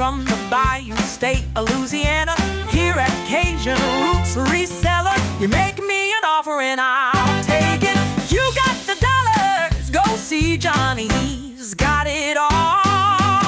from the Bayou State of Louisiana. Here at Cajun Roots Reseller, you make me an offer and I'll take it. You got the dollars, go see Johnny, he's got it all.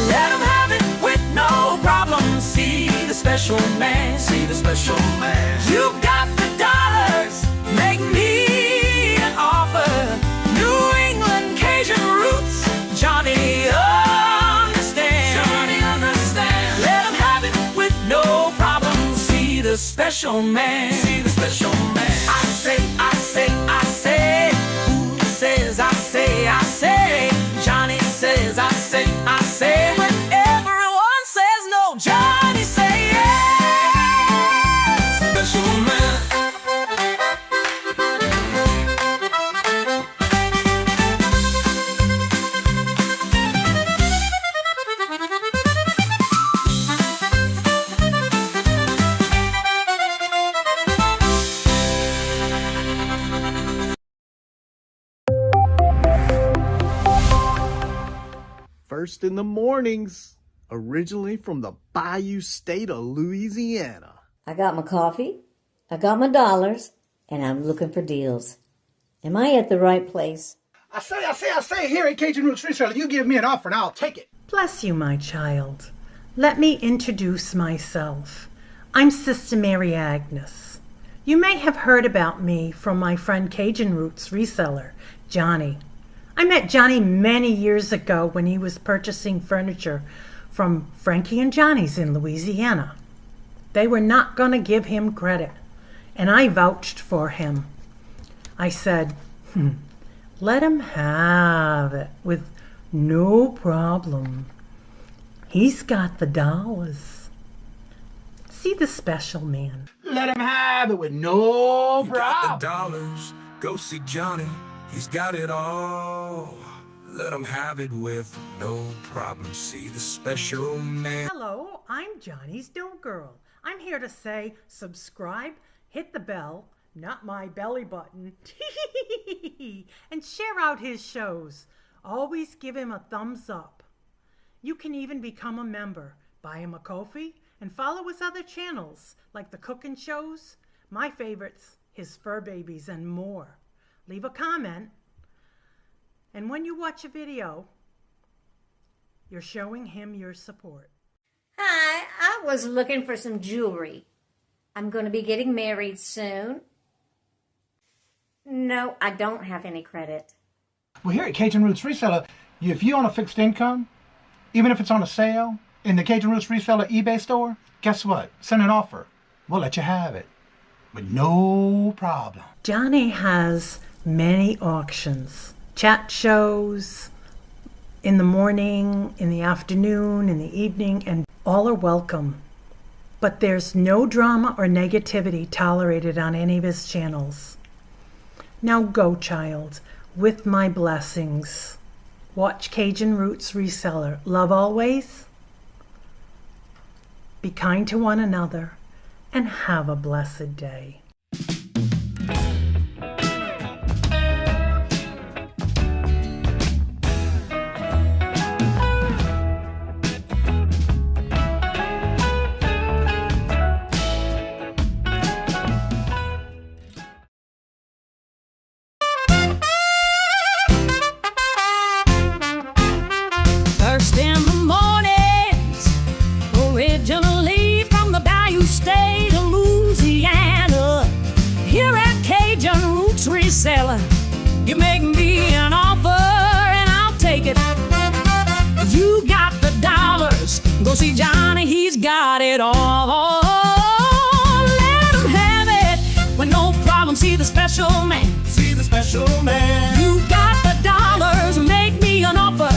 Let him have it with no problem. See the special man, see the special man. You got the dollars, make me an offer. New England Kajun Roots, Johnny understands. Johnny understands. Let him have it with no problem. See the special man, see the special man. I say, I say, I say. Who says I say, I say? Johnny says I say, I say. When everyone says no, Johnny say yes. Special man. First in the mornings, originally from the Bayou State of Louisiana. I got my coffee, I got my dollars, and I'm looking for deals. Am I at the right place? I say, here at Cajun Roots Reseller, you give me an offer and I'll take it. Bless you, my child. Let me introduce myself. I'm Sister Mary Agnes. You may have heard about me from my friend Cajun Roots Reseller, Johnny. I met Johnny many years ago when he was purchasing furniture from Frankie and Johnny's in Louisiana. They were not going to give him credit, and I vouched for him. I said, let him have it with no problem. He's got the dollars. See the special man. Let him have it with no You got problem. the dollars, go see Johnny, he's got it all. Let him have it with no problem. See the special man. Hello, I'm Johnny's Dough Girl. I'm here to say subscribe, hit the bell, not my belly button, and share out his shows. Always give him a thumbs up. You can even become a member. Buy him a coffee and follow his other channels like the cooking shows, my favorites, his fur babies, and more. Leave a comment. And when you watch a video, you're showing him your support. Hi, I was looking for some jewelry. I'm going to be getting married soon. No, I don't have any credit. Well, here at Cajun Roots Reseller, if you own a fixed income, even if it's on a sale in the Cajun Roots Reseller eBay store, guess what? Send an offer. We'll let you have it with no problem. Johnny has many auctions, chat shows, in the morning, in the afternoon, in the evening, and all are welcome. But there's no drama or negativity tolerated on any of his channels. Now go, child, with my blessings. Watch Cajun Roots Reseller. Love always. Be kind to one another, and have a blessed day. First in the mornings, originally from the Bayou State of Louisiana. Here at Cajun Roots Reseller, you make me an offer and I'll take it. You got the dollars, go see Johnny, he's got it all. Let him have it with no problem. See the special man, see the special man. You got the dollars, make me an offer.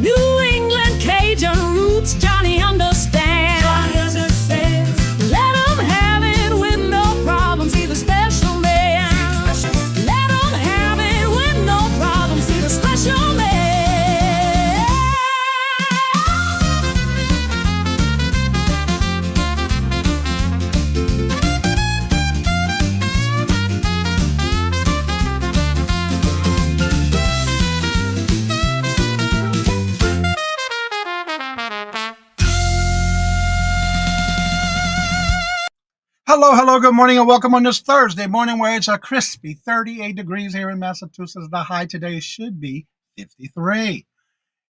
New England Kajun Roots, Johnny understands. Johnny understands. Let him have it with no problem. See the special man. Let him have it with no problem. See the special man. Hello, good morning, and welcome on this Thursday morning where it's a crispy 38 degrees here in Massachusetts. The high today should be 53.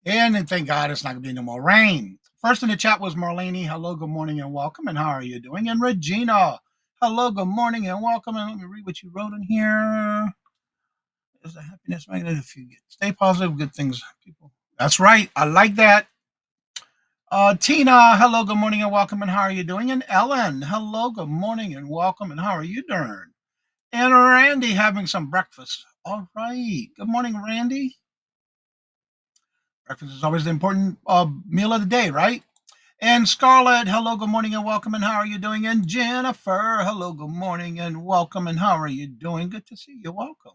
And thank God it's not going to be no more rain. First in the chat was Marlene. Hello, good morning, and welcome. And how are you doing? And Regina. Hello, good morning, and welcome. And let me read what you wrote in here. Is the happiness magnet if you stay positive, good things, people. That's right. I like that. Tina, hello, good morning and welcome, and how are you doing? And Ellen, hello, good morning and welcome, and how are you doing? And Randy having some breakfast. All right. Good morning, Randy. Breakfast is always the important meal of the day, right? And Scarlett, hello, good morning and welcome, and how are you doing? And Jennifer, hello, good morning and welcome, and how are you doing? Good to see you. Welcome.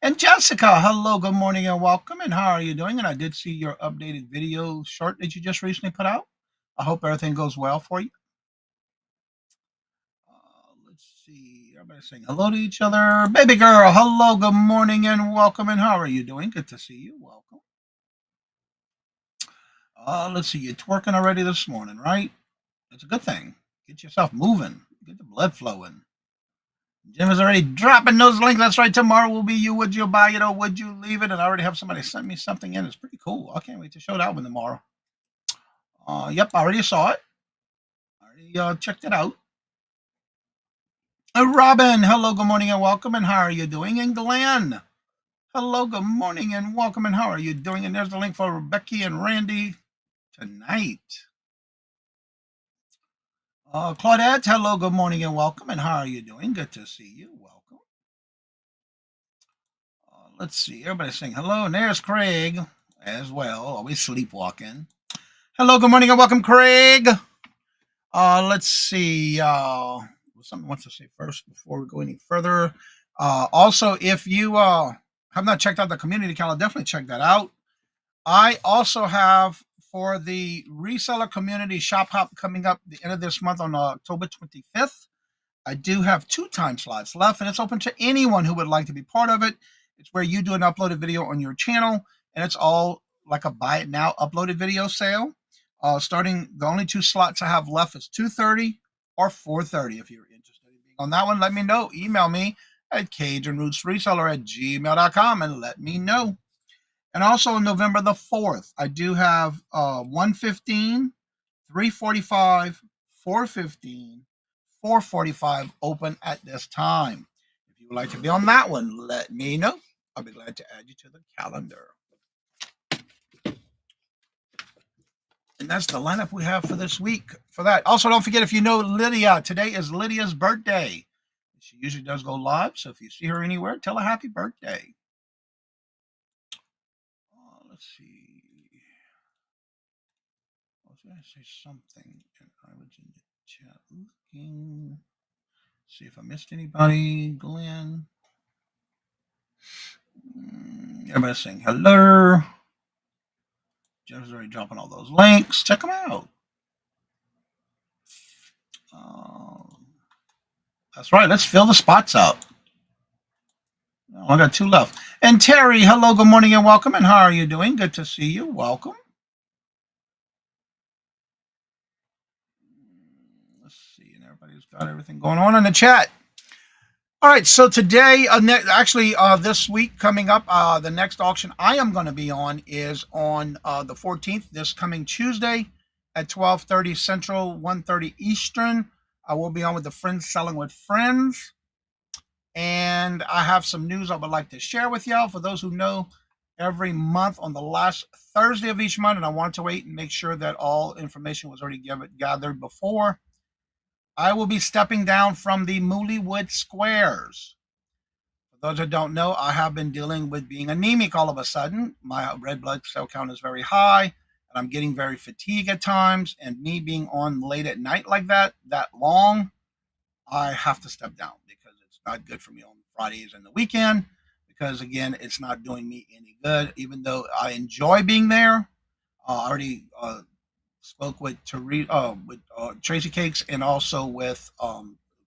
And Jessica, hello, good morning and welcome, and how are you doing? And I did see your updated video short that you just recently put out. I hope everything goes well for you. Let's see, everybody saying hello to each other. Baby girl, hello, good morning and welcome, and how are you doing? Good to see you. Welcome. Let's see, you're twerking already this morning, right? That's a good thing. Get yourself moving. Get the blood flowing. Jim is already dropping those links. That's right. Tomorrow will be you. Would you buy it or would you leave it? And I already have somebody send me something in. It's pretty cool. I can't wait to show that one tomorrow. Yep, I already saw it. I already checked it out. Robin, hello, good morning and welcome. And how are you doing? And Glenn, hello, good morning and welcome. And how are you doing? And there's the link for Becky and Randy tonight. Claudette, hello, good morning and welcome. And how are you doing? Good to see you. Welcome. Let's see. Everybody's saying hello. And there's Craig as well. Always sleepwalking. Hello, good morning and welcome, Craig. Let's see. Something wants to say first before we go any further. Also, if you have not checked out the community calendar, definitely check that out. I also have for the reseller community shop hop coming up the end of this month on October 25th. I do have 2 time slots left, and it's open to anyone who would like to be part of it. It's where you do an uploaded video on your channel, and it's all like a buy it now uploaded video sale. Starting, the only 2 slots I have left is 2:30 or 4:30. If you're interested in being on that one, let me know. Email me at CajunRootsReseller@gmail.com and let me know. And also on November the 4th, I do have 1:15, 3:45, 4:15, 4:45 open at this time. If you would like to be on that one, let me know. I'll be glad to add you to the calendar. And that's the lineup we have for this week for that. Also, don't forget, if you know Lydia, today is Lydia's birthday. She usually does go live, so if you see her anywhere, tell her happy birthday. Let's see. I was going to say something, and I was in the chat looking. See if I missed anybody. Glenn. Everybody's saying hello. Jeff's already dropping all those links. Check them out. That's right. Let's fill the spots up. I got 2 left. And Terry, hello, good morning and welcome. And how are you doing? Good to see you. Welcome. Let's see. And everybody's got everything going on in the chat. All right. So today, this week coming up, the next auction I am going to be on is on the 14th, this coming Tuesday at 12:30 Central, 1:30 Eastern. I will be on with the Friends Selling with Friends. And I have some news I would like to share with y'all. For those who know, every month on the last Thursday of each month, and I wanted to wait and make sure that all information was already gathered before, I will be stepping down from the Mooleywood Squares. For those that don't know, I have been dealing with being anemic all of a sudden. My red blood cell count is very high, and I'm getting very fatigued at times. And me being on late at night like that long, I have to step down because it's not good for me on Fridays and the weekend. Because again, it's not doing me any good. Even though I enjoy being there, I already spoke with Tracy Cakes and also with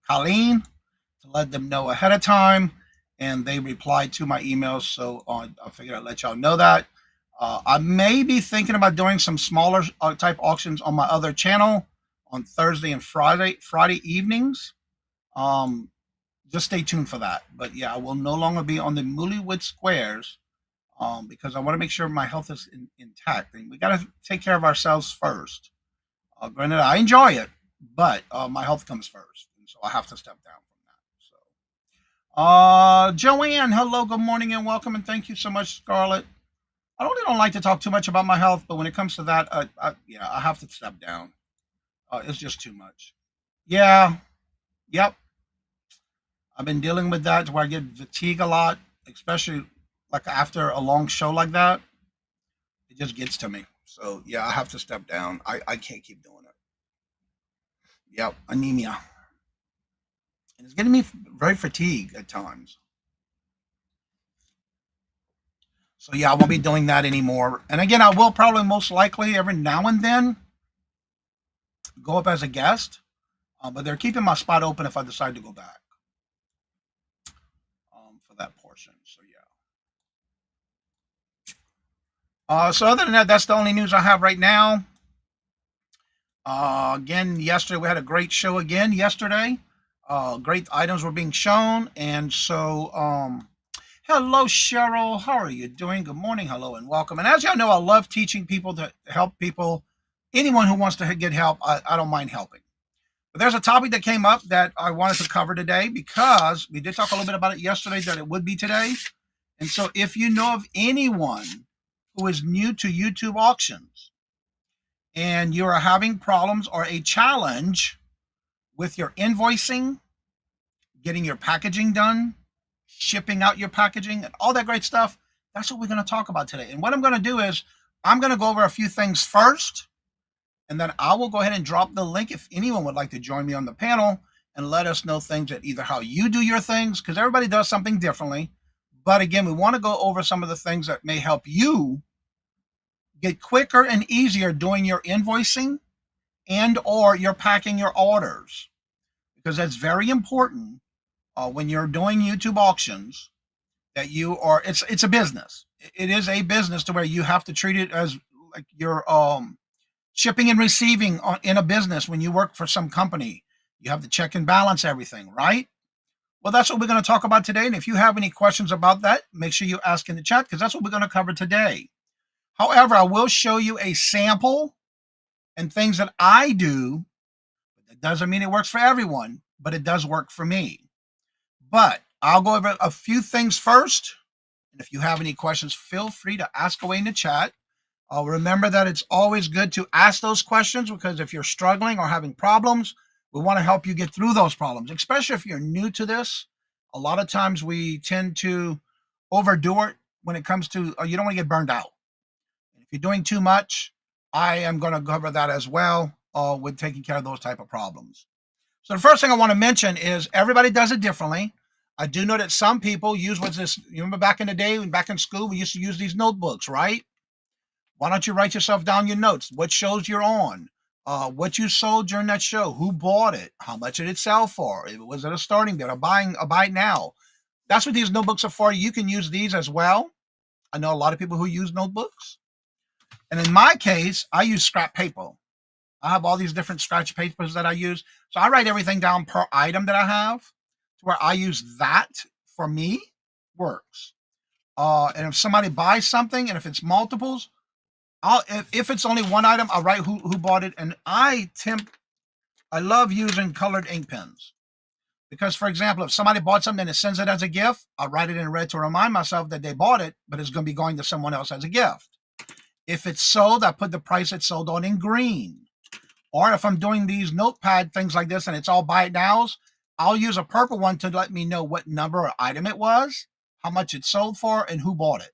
Colleen to let them know ahead of time, and they replied to my emails. So I figured I'd let y'all know that. I may be thinking about doing some smaller type auctions on my other channel on Thursday and Friday evenings. Just stay tuned for that. But yeah, I will no longer be on the Mullywood Squares because I want to make sure my health is intact. And we got to take care of ourselves first. Granted, I enjoy it, but my health comes first. And so I have to step down from that. So, Joanne, hello, good morning, and welcome. And thank you so much, Scarlett. I really don't like to talk too much about my health, but when it comes to that, I have to step down. It's just too much. Yeah. Yep. I've been dealing with that to where I get fatigue a lot, especially like after a long show like that. It just gets to me. So yeah, I have to step down. I can't keep doing it. Yep, anemia. And it's getting me very fatigued at times. So yeah, I won't be doing that anymore. And again, I will probably most likely every now and then go up as a guest. But they're keeping my spot open if I decide to go back. For that portion. So yeah. So other than that, that's the only news I have right now. Again, yesterday we had a great show again yesterday. Great items were being shown. And so, hello, Cheryl. How are you doing? Good morning. Hello and welcome. And as y'all know, I love teaching people to help people. Anyone who wants to get help, I don't mind helping. But there's a topic that came up that I wanted to cover today because we did talk a little bit about it yesterday that it would be today. And so if you know of anyone who is new to YouTube auctions and you are having problems or a challenge with your invoicing, getting your packaging done, shipping out your packaging, and all that great stuff, that's what we're going to talk about today. And what I'm going to do is I'm going to go over a few things first. And then I will go ahead and drop the link if anyone would like to join me on the panel and let us know things that either how you do your things, because everybody does something differently. But again, we want to go over some of the things that may help you get quicker and easier doing your invoicing and or you're packing your orders, because that's very important when you're doing YouTube auctions that you are, it's a business. It is a business to where you have to treat it as like your shipping and receiving in a business. When you work for some company, you have to check and balance everything, right? Well, that's what we're going to talk about today. And if you have any questions about that, make sure you ask in the chat because that's what we're going to cover today. However, I will show you a sample and things that I do. That doesn't mean it works for everyone, but it does work for me. But I'll go over a few things first. And if you have any questions, feel free to ask away in the chat. Remember that it's always good to ask those questions because if you're struggling or having problems, we want to help you get through those problems, especially if you're new to this. A lot of times we tend to overdo it when it comes to, you don't want to get burned out. If you're doing too much, I am going to cover that as well with taking care of those type of problems. So the first thing I want to mention is everybody does it differently. I do know that some people use what's this, you remember back in the day, back in school, we used to use these notebooks, right? Why don't you write yourself down your notes? What shows you're on? What you sold during that show? Who bought it? How much did it sell for? Was it a starting bid? A buy now? That's what these notebooks are for. You can use these as well. I know a lot of people who use notebooks. And in my case, I use scrap paper. I have all these different scratch papers that I use. So I write everything down per item that I have to where I use that for me works. And if somebody buys something and if it's multiples, if it's only one item, I'll write who bought it. And I love using colored ink pens because, for example, if somebody bought something and it sends it as a gift, I'll write it in red to remind myself that they bought it, but it's going to be going to someone else as a gift. If it's sold, I put the price it's sold on in green. Or if I'm doing these notepad things like this and it's all buy it nows, I'll use a purple one to let me know what number or item it was, how much it sold for, and who bought it.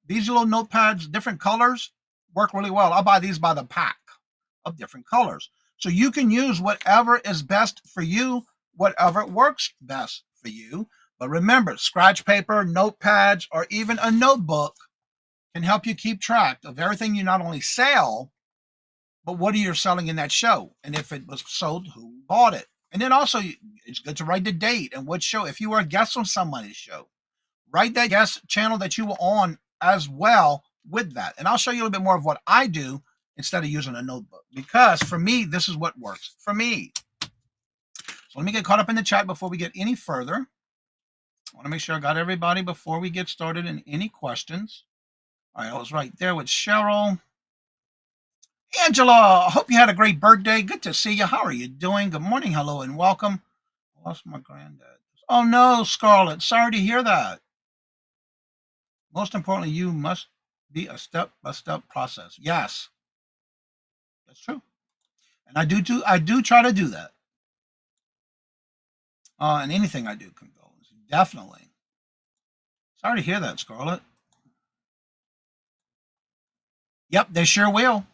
These little notepads, different colors, work really well. I'll buy these by the pack of different colors. So you can use whatever is best for you, whatever works best for you. But remember, scratch paper, notepads, or even a notebook can help you keep track of everything you not only sell, but what are you selling in that show? And if it was sold, who bought it? And then also, it's good to write the date and what show. If you were a guest on somebody's show, write that guest channel that you were on as well with that. And I'll show you a little bit more of what I do instead of using a notebook. Because for me, this is what works for me. So let me get caught up in the chat before we get any further. I want to make sure I got everybody before we get started in any questions. All right, I was right there with Cheryl. Angela, I hope you had a great birthday. Good to see you. How are you doing? Good morning, hello, and welcome. I lost my granddad. Oh no, Scarlett, sorry to hear that. Most importantly, you must be a step-by-step process. Yes, that's true. And I do try to do that. And anything I do can go. Definitely. Sorry to hear that, Scarlett. Yep, they sure will.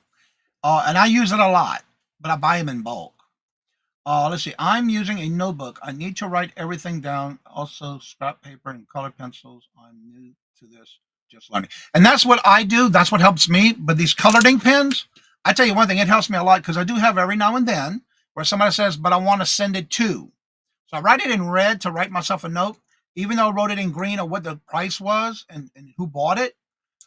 And I use it a lot, but I buy them in bulk. Let's see. I'm using a notebook. I need to write everything down. Also, scrap paper and color pencils. I'm new to this, just learning. And that's what I do. That's what helps me. But these colored ink pens, I tell you one thing, it helps me a lot because I do have every now and then where somebody says, but I want to send it to. So I write it in red to write myself a note, even though I wrote it in green of what the price was and who bought it.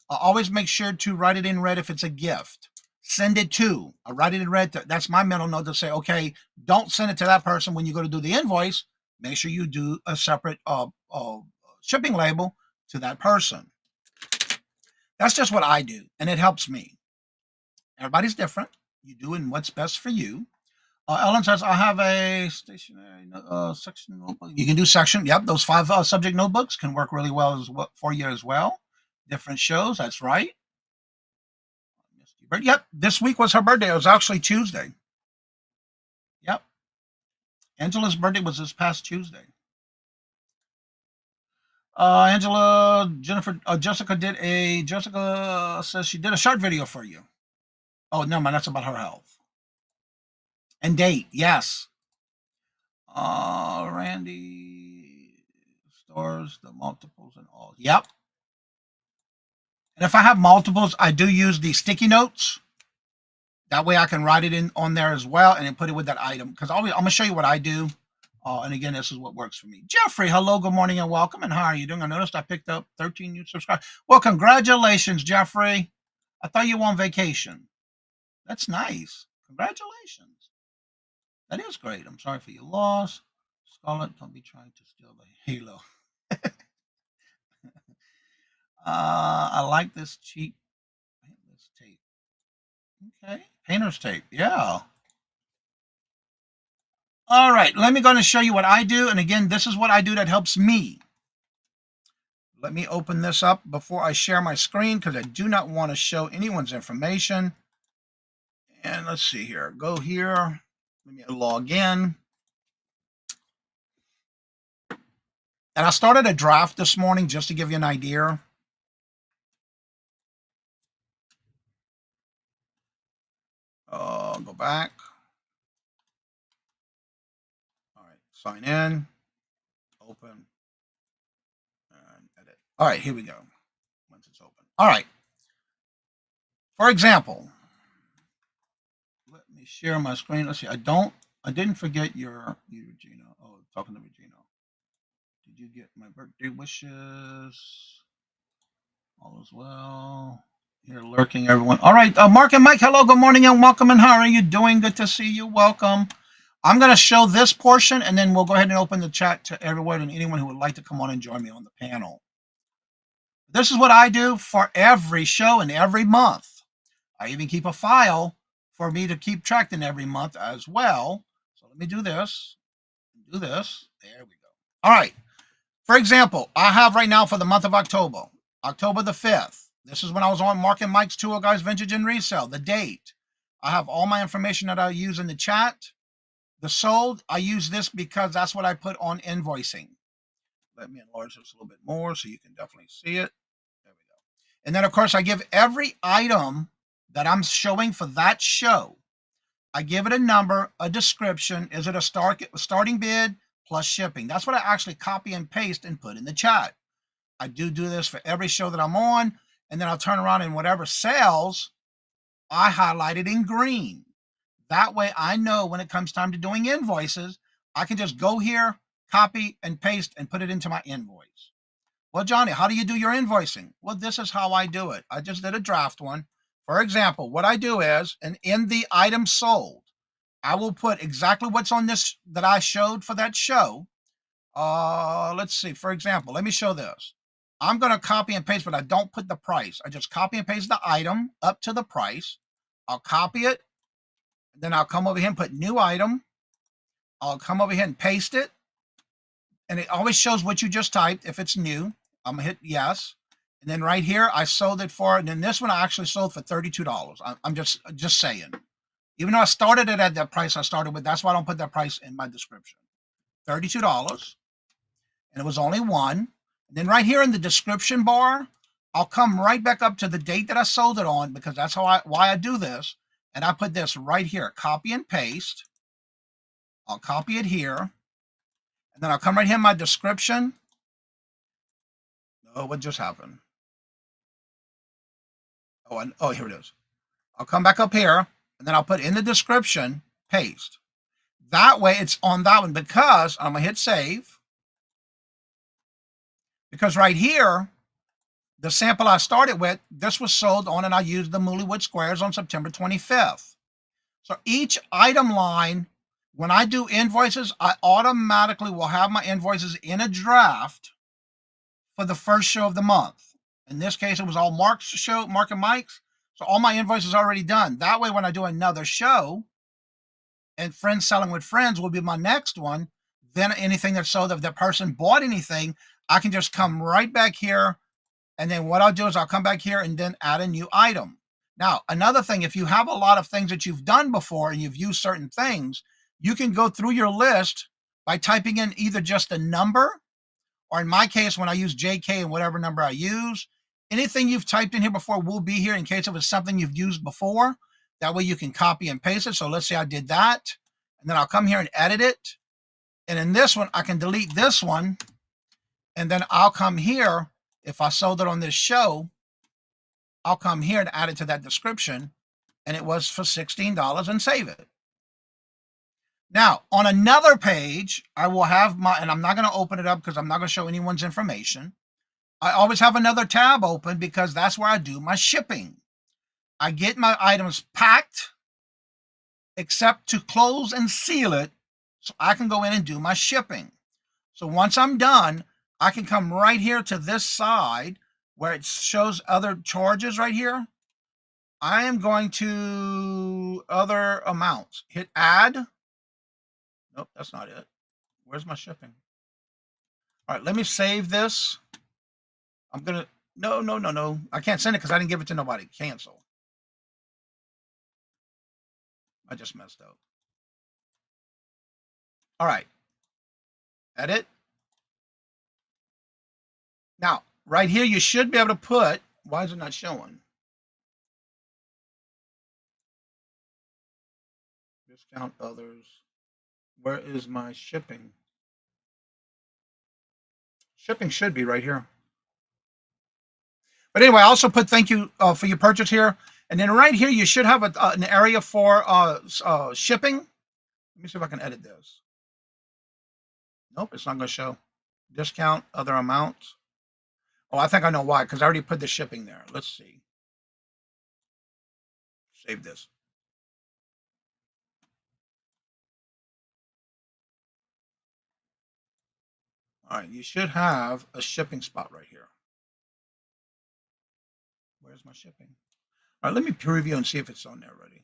I always make sure to write it in red if it's a gift. Send it to. I write it in red. That's my mental note to say, okay, don't send it to that person when you go to do the invoice. Make sure you do a separate shipping label to that person. That's just what I do, and it helps me. Everybody's different. You do in what's best for you. Ellen says, I have a stationary section notebook. You can do section. Yep, those 5 subject notebooks can work really well for you as well. Different shows, that's right. Yep, this week was her birthday. It was actually Tuesday. Yep. Angela's birthday was this past Tuesday. Jessica says she did a short video for you. Oh, no, man, that's about her health. And date, yes. Randy stores the multiples and all. Yep. And if I have multiples, I do use the sticky notes. That way I can write it in on there as well and then put it with that item. Because I'm going to show you what I do. And again, this is what works for me. Jeffrey, hello, good morning, and welcome. And how are you doing? I noticed I picked up 13 new subscribers. Well, congratulations, Jeffrey. I thought you were on vacation. That's nice. Congratulations. That is great. I'm sorry for your loss. Scarlett, don't be trying to steal the halo. I like this cheap paintless tape. Okay, painter's tape. Yeah. All right, let me go and show you what I do. And again, this is what I do that helps me. Let me open this up before I share my screen because I do not want to show anyone's information. And let's see here. Go here. Let me log in. And I started a draft this morning just to give you an idea. Go back. All right, sign in, open, and edit. All right, here we go. Once it's open. All right. For example, let me share my screen. Let's see. I didn't forget you, Regina. Oh, talking to Regina. Did you get my birthday wishes? All is well. You're lurking, everyone. All right, Mark and Mike, hello, good morning, and welcome. And how are you doing? Good to see you. Welcome. I'm going to show this portion, and then we'll go ahead and open the chat to everyone and anyone who would like to come on and join me on the panel. This is what I do for every show and every month. I even keep a file for me to keep tracking every month as well. So let me do this. Do this. There we go. All right. For example, I have right now for the month of October the 5th. This is when I was on Mark and Mike's Tour Guys Vintage and Resale. The date. I have all my information that I use in the chat. The sold, I use this because that's what I put on invoicing. Let me enlarge this a little bit more so you can definitely see it. There we go. And then, of course, I give every item that I'm showing for that show. I give it a number, a description. Is it a starting bid plus shipping? That's what I actually copy and paste and put in the chat. I do this for every show that I'm on. And then I'll turn around and whatever sells, I highlight it in green. That way I know when it comes time to doing invoices, I can just go here, copy and paste and put it into my invoice. Well, Johnny, how do you do your invoicing? Well, this is how I do it. I just did a draft one. For example, what I do is, and in the item sold, I will put exactly what's on this that I showed for that show. Let's see. For example, let me show this. I'm going to copy and paste, but I don't put the price. I just copy and paste the item up to the price. I'll copy it. Then I'll come over here and put new item. I'll come over here and paste it. And it always shows what you just typed. If it's new, I'm going to hit yes. And then right here, I sold it for, and then this one I actually sold for $32. I'm just saying. Even though I started it at that price I started with, that's why I don't put that price in my description. $32. And it was only one. And then right here in the description bar, I'll come right back up to the date that I sold it on, because that's why I do this. And I put this right here, copy and paste. I'll copy it here. And then I'll come right here in my description. Oh, what just happened? Oh, here it is. I'll come back up here, and then I'll put in the description, paste. That way it's on that one, because I'm going to hit save. Because right here, the sample I started with, this was sold on, and I used the Mullywood Squares on September 25th. So each item line, when I do invoices, I automatically will have my invoices in a draft for the first show of the month. In this case, it was all Mark's show, Mark and Mike's. So all my invoices are already done. That way, when I do another show, and Friends Selling with Friends will be my next one, then anything that's sold, if that person bought anything, I can just come right back here. And then what I'll do is I'll come back here and then add a new item. Now, another thing, if you have a lot of things that you've done before and you've used certain things, you can go through your list by typing in either just a number, or in my case, when I use JK and whatever number I use, anything you've typed in here before will be here in case it was something you've used before. That way you can copy and paste it. So let's say I did that, and then I'll come here and edit it. And in this one, I can delete this one, and then I'll come here. If I sold it on this show, I'll come here and add it to that description, and it was for $16, and save it. Now, on another page, I will have my, and I'm not going to open it up because I'm not going to show anyone's information. I always have another tab open because that's where I do my shipping. I get my items packed, except to close and seal it, so I can go in and do my shipping. So once I'm done, I can come right here to this side where it shows other charges right here. I am going to other amounts. Hit add. Nope, that's not it. Where's my shipping? All right, let me save this. I'm going to, no. I can't send it because I didn't give it to nobody. Cancel. I just messed up. All right. Edit. Now, right here, you should be able to put, why is it not showing? Discount others. Where is my shipping? Shipping should be right here. But anyway, I also put thank you for your purchase here. And then right here, you should have an area for shipping. Let me see if I can edit this. Nope, it's not going to show. Discount, other amounts. Oh, I think I know why, because I already put the shipping there. Let's see. Save this. All right, you should have a shipping spot right here. Where's my shipping? All right, let me preview and see if it's on there already.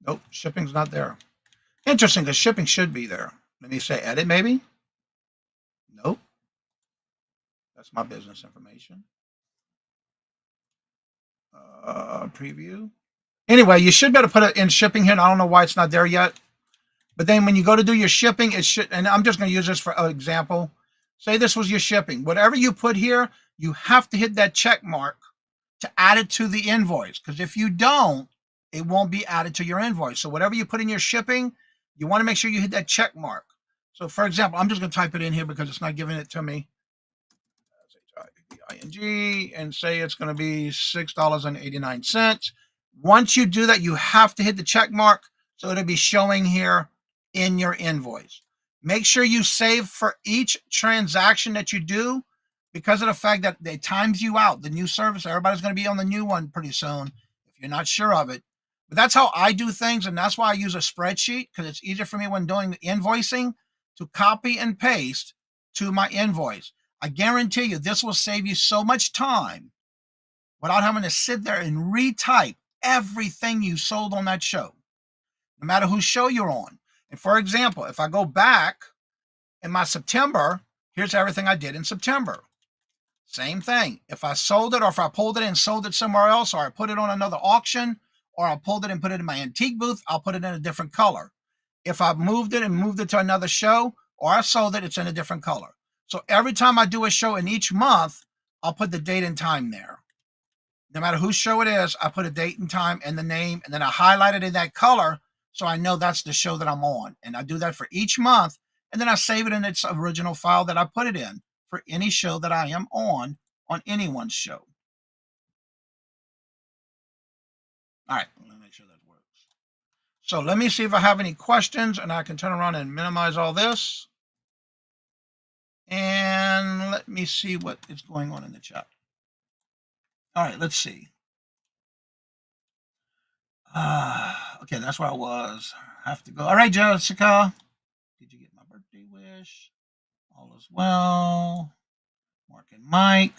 Nope, shipping's not there. Interesting, because shipping should be there. Let me say edit, maybe. Nope. That's my business information. Preview. Anyway, you should be able to put it in shipping here, and I don't know why it's not there yet. But then when you go to do your shipping, it should, and I'm just going to use this for an example. Say this was your shipping. Whatever you put here, you have to hit that check mark to add it to the invoice. Because if you don't, it won't be added to your invoice. So whatever you put in your shipping, you want to make sure you hit that check mark. So for example, I'm just going to type it in here because it's not giving it to me. H-I-P-I-N-G, and say it's going to be $6.89. Once you do that, you have to hit the check mark. So it'll be showing here in your invoice. Make sure you save for each transaction that you do. because of the fact that they times you out, the new service, everybody's going to be on the new one pretty soon if you're not sure of it. But that's how I do things, and that's why I use a spreadsheet, because it's easier for me when doing the invoicing to copy and paste to my invoice. I guarantee you this will save you so much time without having to sit there and retype everything you sold on that show, no matter whose show you're on. And for example, if I go back in my September, here's everything I did in September. Same thing. If I sold it, or if I pulled it and sold it somewhere else, or I put it on another auction, or I pulled it and put it in my antique booth, I'll put it in a different color. If I moved it and moved it to another show, or I sold it, it's in a different color. So every time I do a show in each month, I'll put the date and time there. No matter whose show it is, I put a date and time and the name, and then I highlight it in that color so I know that's the show that I'm on. And I do that for each month, and then I save it in its original file that I put it in for any show that I am on anyone's show. All right, let me make sure that works. So let me see if I have any questions, and I can turn around and minimize all this. And let me see what is going on in the chat. All right, let's see. Okay, that's where I was. I have to go. All right, Jessica. Did you get my birthday wish? All is well. Mark and Mike.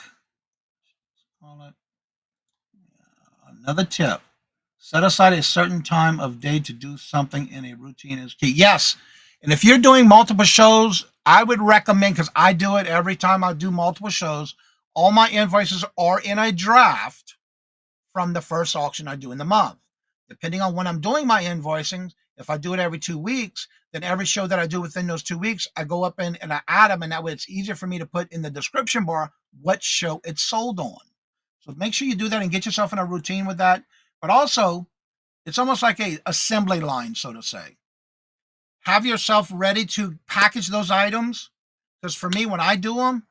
Call it. Another tip. Set aside a certain time of day to do something in a routine is key. Yes. And if you're doing multiple shows, I would recommend, because I do it every time I do multiple shows, all my invoices are in a draft from the first auction I do in the month. Depending on when I'm doing my invoicing, if I do it every 2 weeks, then every show that I do within those 2 weeks, I go up and I add them, and that way it's easier for me to put in the description bar what show it's sold on. So make sure you do that and get yourself in a routine with that. But also, it's almost like a assembly line, so to say. Have yourself ready to package those items, because for me, when I do them,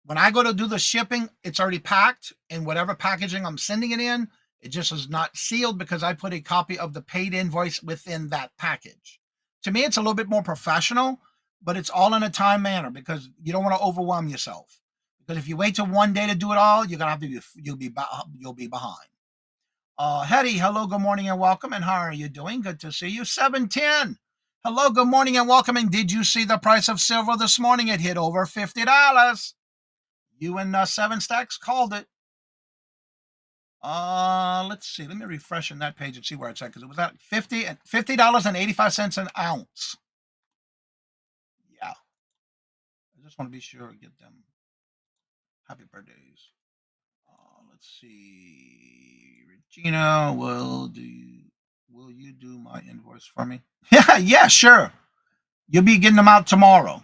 when I go to do the shipping, it's already packed, and whatever packaging I'm sending it in, it just is not sealed because I put a copy of the paid invoice within that package. To me, it's a little bit more professional, but it's all in a time manner, because you don't want to overwhelm yourself. Because if you wait till one day to do it all, you're gonna have to you'll be behind. Hetty, hello, good morning and welcome. And how are you doing? Good to see you. 710. Hello, good morning and welcome. And did you see the price of silver this morning? It hit over $50. You and 7 Stacks called it. Let's see. Let me refresh on that page and see where it's at, because it was at $50.85 an ounce. Yeah. I just want to be sure to get them happy birthdays. Let's see. Regina, will you do my invoice for me? Yeah, sure. You'll be getting them out tomorrow.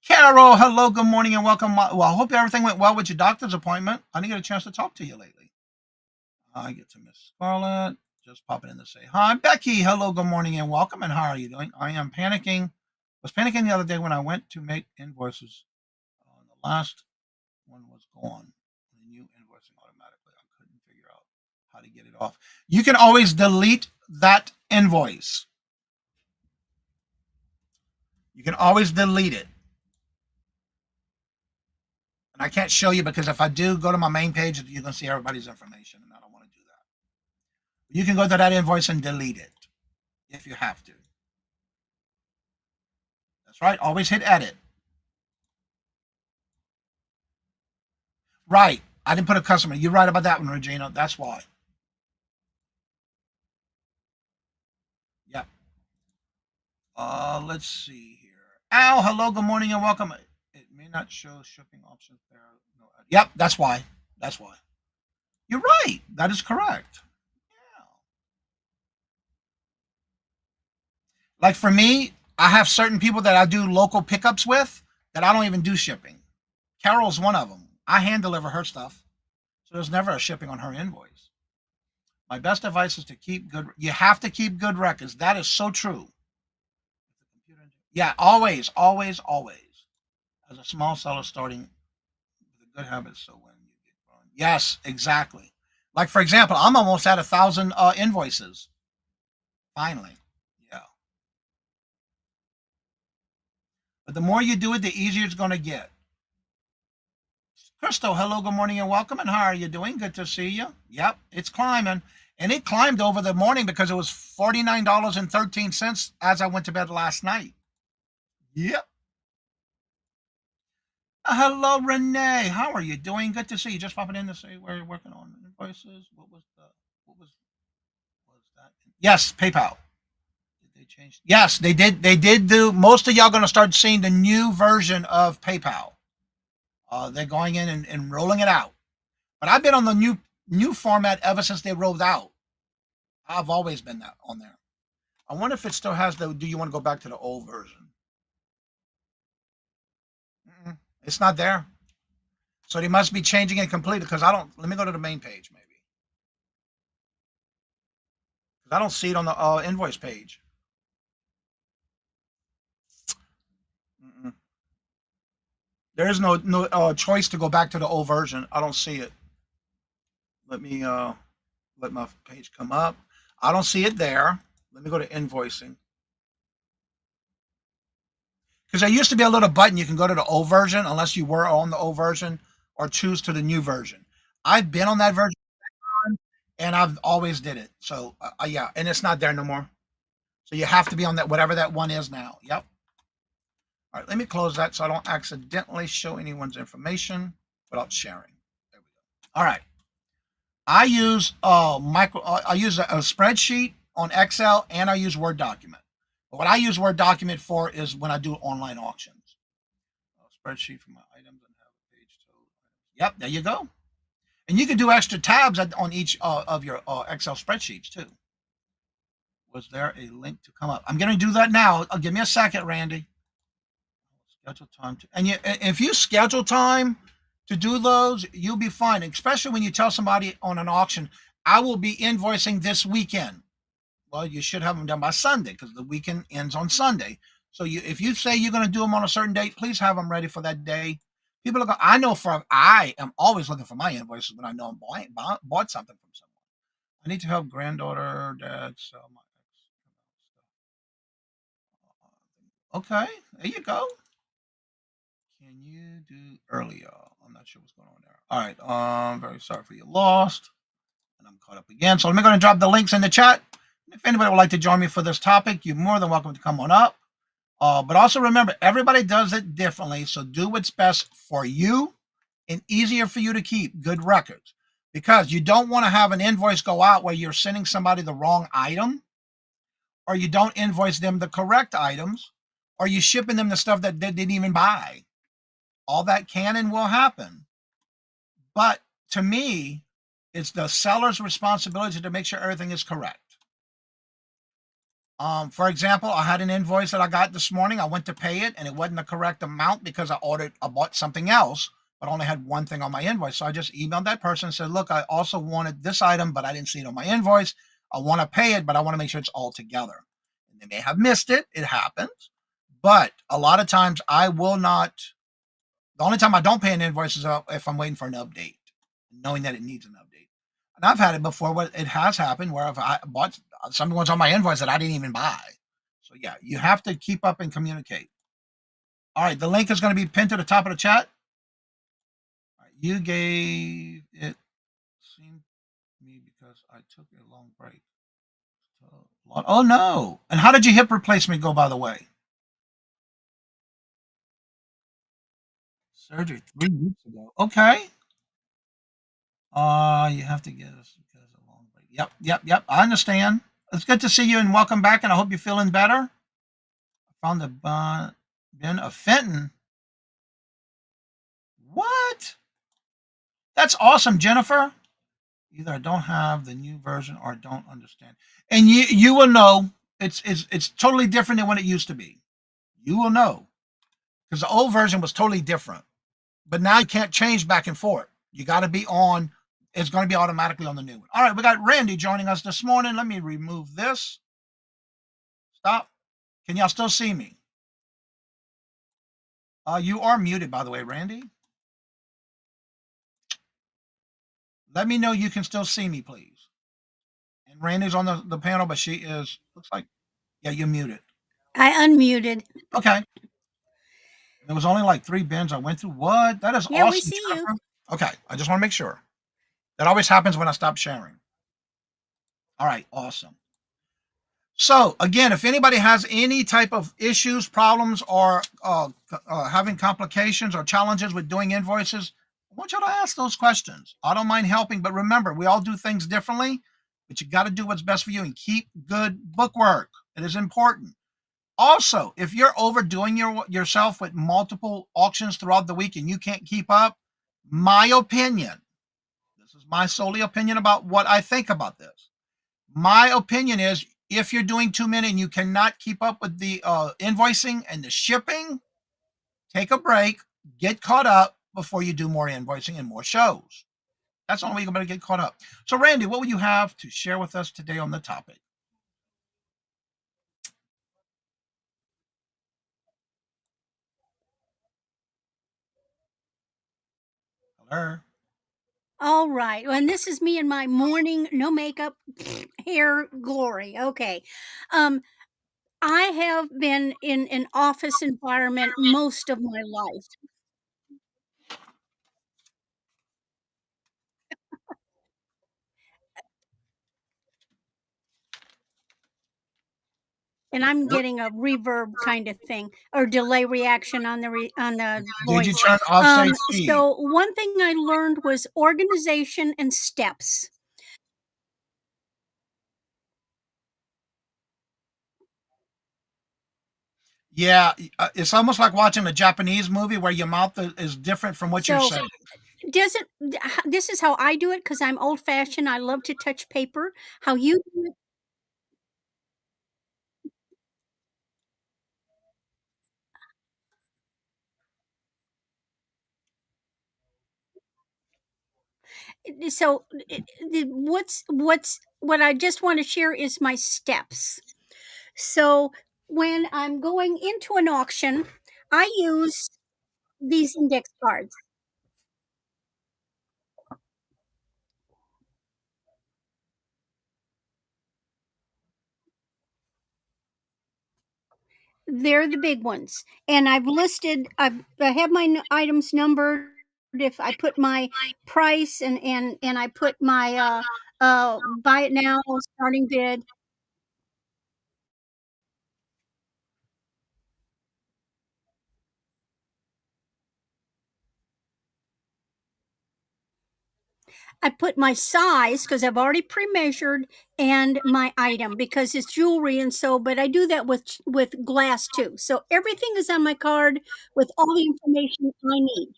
Carol, hello, good morning and welcome. Well, I hope everything went well with your doctor's appointment. I didn't get a chance to talk to you lately. I get to Miss Scarlett. Just popping in to say hi. Becky, hello, good morning and welcome. And how are you doing? I am panicking. Was panicking the other day when I went to make invoices. The last one was gone. The new invoicing automatically. I couldn't figure out how to get it off. You can always delete that invoice. You can always delete it. And I can't show you, because if I do go to my main page, you're going to see everybody's information, and I don't want to do that. You can go to that invoice and delete it if you have to. That's right. Always hit edit. Right. I didn't put a customer. You're right about that one, Regina. That's why. Yeah. Let's see here. Al, hello, good morning and welcome. It may not show shipping options there. No. Yep, that's why. That's why. You're right. That is correct. Yeah. Like for me, I have certain people that I do local pickups with that I don't even do shipping. Carol's one of them. I hand deliver her stuff. So there's never a shipping on her invoice. My best advice is to keep good. You have to keep good records. That is so true. Yeah, always, always, always. As a small seller starting with a good habit, so when you get growing. Yes, exactly. Like for example, I'm almost at 1,000 invoices. Finally, yeah. But the more you do it, the easier it's going to get. Crystal, hello, good morning, and welcome. And how are you doing? Good to see you. Yep, it's climbing. And it climbed over the morning because it was $49.13 as I went to bed last night. Yep. Hello, Renee. How are you doing? Good to see you. Just popping in to say where you're working on invoices. What was that? Yes, PayPal. Did they change? Yes, they did. They did do. Most of y'all going to start seeing the new version of PayPal. They're going in and rolling it out. But I've been on the new format ever since they rolled out. I've always been that on there. I wonder if it still has the. Do you want to go back to the old version? It's not there. So they must be changing it completely because I don't. Let me go to the main page maybe. Because I don't see it on the invoice page. There is no choice to go back to the old version. I don't see it. Let me let my page come up. I don't see it there. Let me go to invoicing. Because there used to be a little button you can go to the old version unless you were on the old version or choose to the new version. I've been on that version and I've always did it. So yeah, and it's not there no more. So you have to be on that whatever that one is now. Yep. All right, let me close that so I don't accidentally show anyone's information without sharing. There we go. All right. I use I use a spreadsheet on Excel and I use Word document. But what I use Word document for is when I do online auctions. Spreadsheet for my items and have a page to. Yep, there you go. And you can do extra tabs on each of your Excel spreadsheets too. Was there a link to come up? I'm going to do that now. Give me a second, Randy. Schedule time to, and if you schedule time to do those, you'll be fine. Especially when you tell somebody on an auction, I will be invoicing this weekend. Well, you should have them done by Sunday because the weekend ends on Sunday. So if you say you're going to do them on a certain date, please have them ready for that day. People are going. I am always looking for my invoices when I know I'm bought something from someone. I need to help granddaughter, dad sell my. Okay, there you go. Can you do earlier? I'm not sure what's going on there. All right. I'm very sorry for your loss. And I'm caught up again. So I'm going to drop the links in the chat. If anybody would like to join me for this topic, you're more than welcome to come on up. But also remember, everybody does it differently. So do what's best for you and easier for you to keep good records. Because you don't want to have an invoice go out where you're sending somebody the wrong item, or you don't invoice them the correct items, or you shipping them the stuff that they didn't even buy. All that can and will happen. But to me, it's the seller's responsibility to make sure everything is correct. For example, I had an invoice that I got this morning. I went to pay it and it wasn't the correct amount because I bought something else, but only had one thing on my invoice. So I just emailed that person and said, look, I also wanted this item, but I didn't see it on my invoice. I want to pay it, but I want to make sure it's all together. And they may have missed it. It happens. But a lot of times I will not. The only time I don't pay an invoice is if I'm waiting for an update, knowing that it needs an update. And I've had it before where it has happened where if I bought something was on my invoice that I didn't even buy. So yeah, you have to keep up and communicate. All right, the link is going to be pinned to the top of the chat. All right, you gave it seemed to me because I took a long break. Oh no! And how did your hip replacement go, by the way? Surgery 3 weeks ago. Okay. You have to get us because of a long break. Yep. I understand. It's good to see you and welcome back. And I hope you're feeling better. I found the bin of Fenton. What? That's awesome, Jennifer. Either I don't have the new version or I don't understand. And you will know it's totally different than what it used to be. You will know because the old version was totally different. But now you can't change back and forth. You got to be on. It's going to be automatically on the new one. All right, we got Randy joining us this morning. Let me remove this. Stop. Can y'all still see me? You are muted, by the way, Randy. Let me know you can still see me, please. And Randy's on the panel, but she is, looks like, yeah, you're muted. I unmuted. Okay. There was only like 3 bins I went through. What? That is Yeah, awesome. we see Jennifer. you. Okay, I just want to make sure. That always happens when I stop sharing. All right, awesome. So again, if anybody has any type of issues, problems, or having complications or challenges with doing invoices, I want you to ask those questions. I don't mind helping, but remember, we all do things differently, but you got to do what's best for you and keep good bookwork. It is important. Also, if you're overdoing yourself with multiple auctions throughout the week and you can't keep up, my opinion, this is my solely opinion about what I think about this. My opinion is if you're doing too many and you cannot keep up with the invoicing and the shipping, take a break, get caught up before you do more invoicing and more shows. That's the only way you're going to get caught up. So, Randy, what would you have to share with us today on the topic? Hello? All right. Well, and this is me in my morning, no makeup, hair glory. Okay. Um, I have been in an office environment most of my life. And I'm getting a reverb kind of thing or delay reaction on the Did you voice. turn off safe speed? So one thing I learned was organization and steps. Yeah, it's almost like watching a Japanese movie where your mouth is different from what you're So saying. doesn't this is how I do it because I'm old fashioned. I love to touch paper. How you do so what I just want to share is my steps. So when I'm going into an auction, I use these index cards. They're the big ones, and I have my items numbered. If I put my price and I put my buy it now starting bid. I put my size because I've already pre-measured and my item because it's jewelry and so but I do that with glass too. So everything is on my card with all the information I need.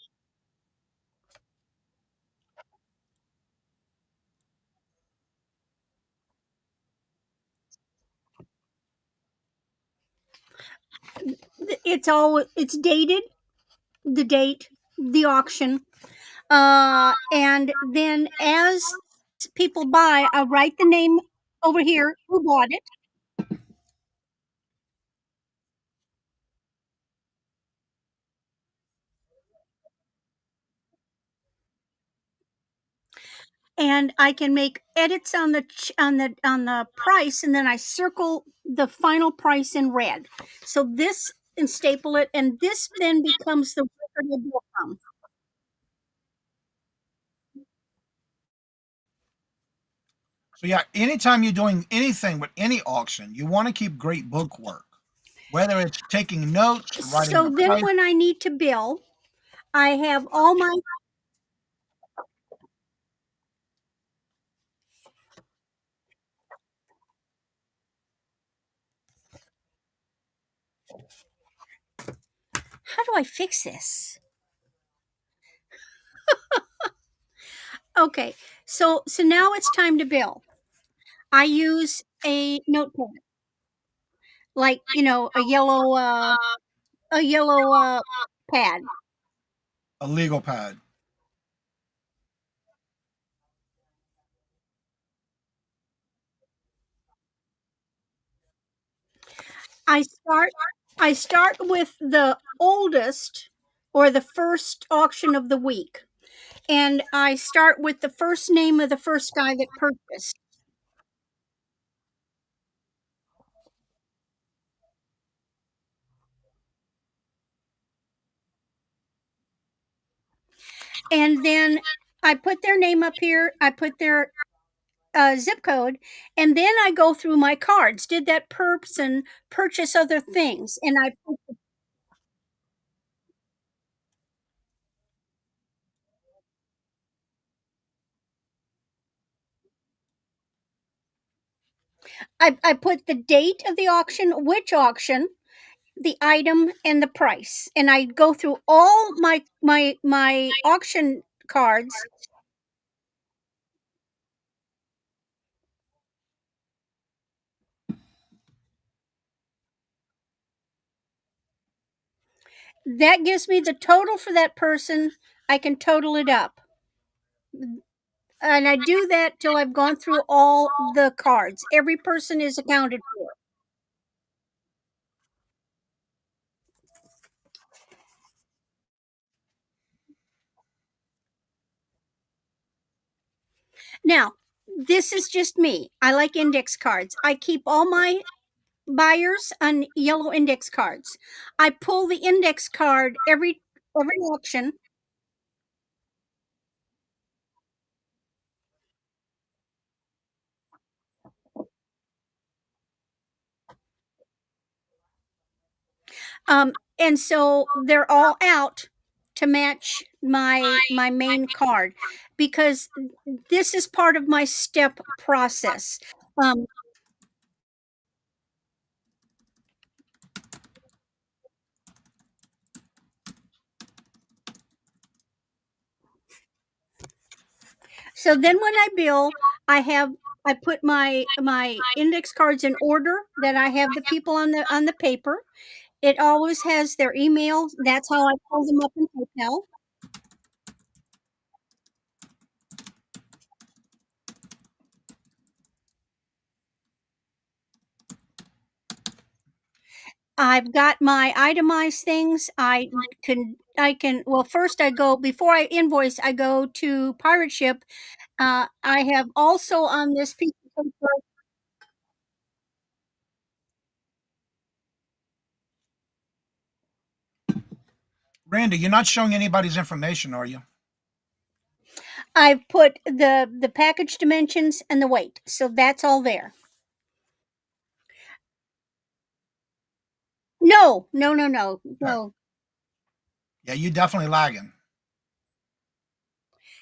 It's dated, the date, the auction. And then as people buy, I write the name over here who bought it. And I can make edits on the price, and then I circle the final price in red. So this and staple it, and this then becomes the record of bill from. So yeah, anytime you're doing anything with any auction, you want to keep great book work. Whether it's taking notes, writing So the then price. when I need to bill, I have all my how do I fix this? Okay, so now it's time to bill. I use a notepad, like a yellow pad. A legal pad. I start I start with the oldest or the first auction of the week. And I start with the first name of the first guy that purchased. and then I put their name up here. I put their zip code, and then I go through my cards. Did that person purchase other things? And I put the date of the auction, which auction, the item, and the price, and I go through all my auction cards. That gives me the total for that person. I can total it up. And I do that till I've gone through all the cards. Every person is accounted for. Now, this is just me. I like index cards. I keep all my buyers on yellow index cards. I pull the index card every auction. And so they're all out to match my main card because this is part of my step process. Um, so then when I bill, I have I put my index cards in order that I have the people on the paper. It always has their email. That's how I pull them up in PayPal. I've got my itemized things. I can well first I go before I invoice, I go to Pirate Ship. I have also on this piece of paper, Randy, you're not showing anybody's information, are you? I've put the package dimensions and the weight. So that's all there. No, no, no, no, Okay. no. Yeah, you definitely lagging.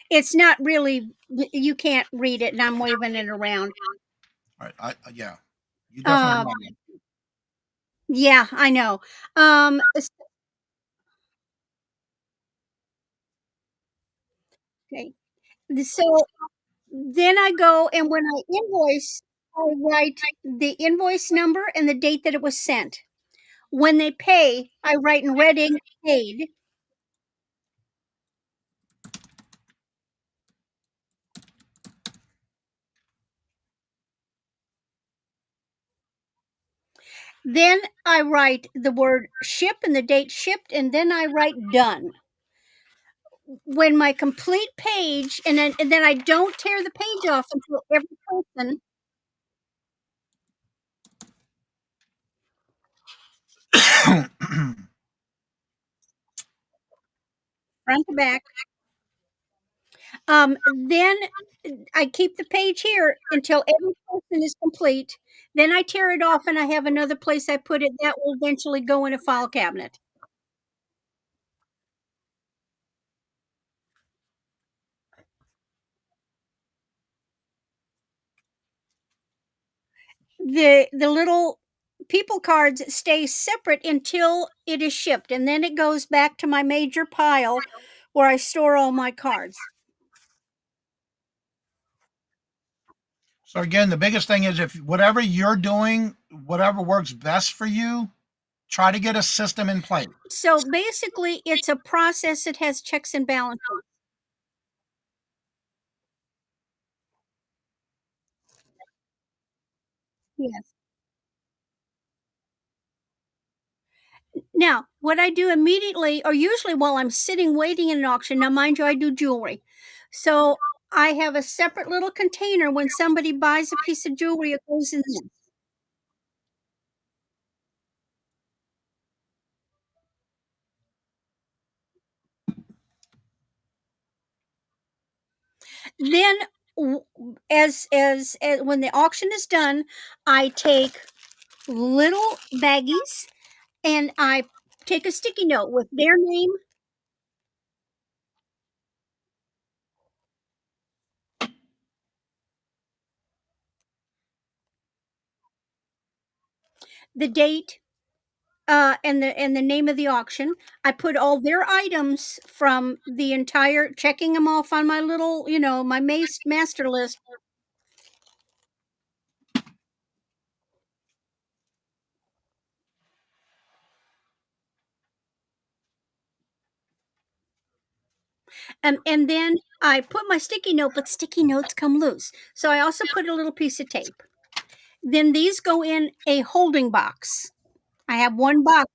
It's not really you can't read it and I'm waving it around. All right. Yeah, you definitely Uh lagging. yeah, I know. Okay. So then I go and when I invoice, I write the invoice number and the date that it was sent. When they pay, I write in red ink paid. Then I write the word ship and the date shipped, and then I write done. When my complete page, and then I don't tear the page off until every person front to back. Then I keep the page here until every person is complete. Then I tear it off and I have another place I put it that will eventually go in a file cabinet. The little people cards stay separate until it is shipped, and then it goes back to my major pile where I store all my cards. So again, the biggest thing is if whatever you're doing, whatever works best for you, try to get a system in place. So basically, it's a process that has checks and balances. Yes. Now, what I do immediately, or usually while I'm sitting waiting in an auction, now mind you, I do jewelry. So I have a separate little container when somebody buys a piece of jewelry, it goes in there. Then as when the auction is done, I take little baggies and I take a sticky note with their name, the date, and the name of the auction. I put all their items from the entire, checking them off on my little, my master list. And then I put my sticky note, but sticky notes come loose. So I also put a little piece of tape. Then these go in a holding box. I have one box.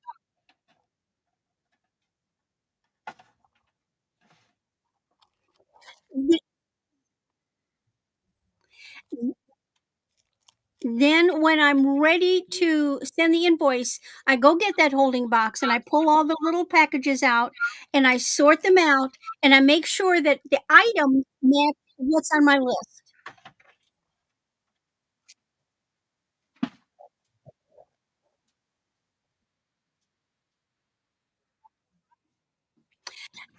Then when I'm ready to send the invoice, I go get that holding box and I pull all the little packages out and I sort them out and I make sure that the item match what's on my list.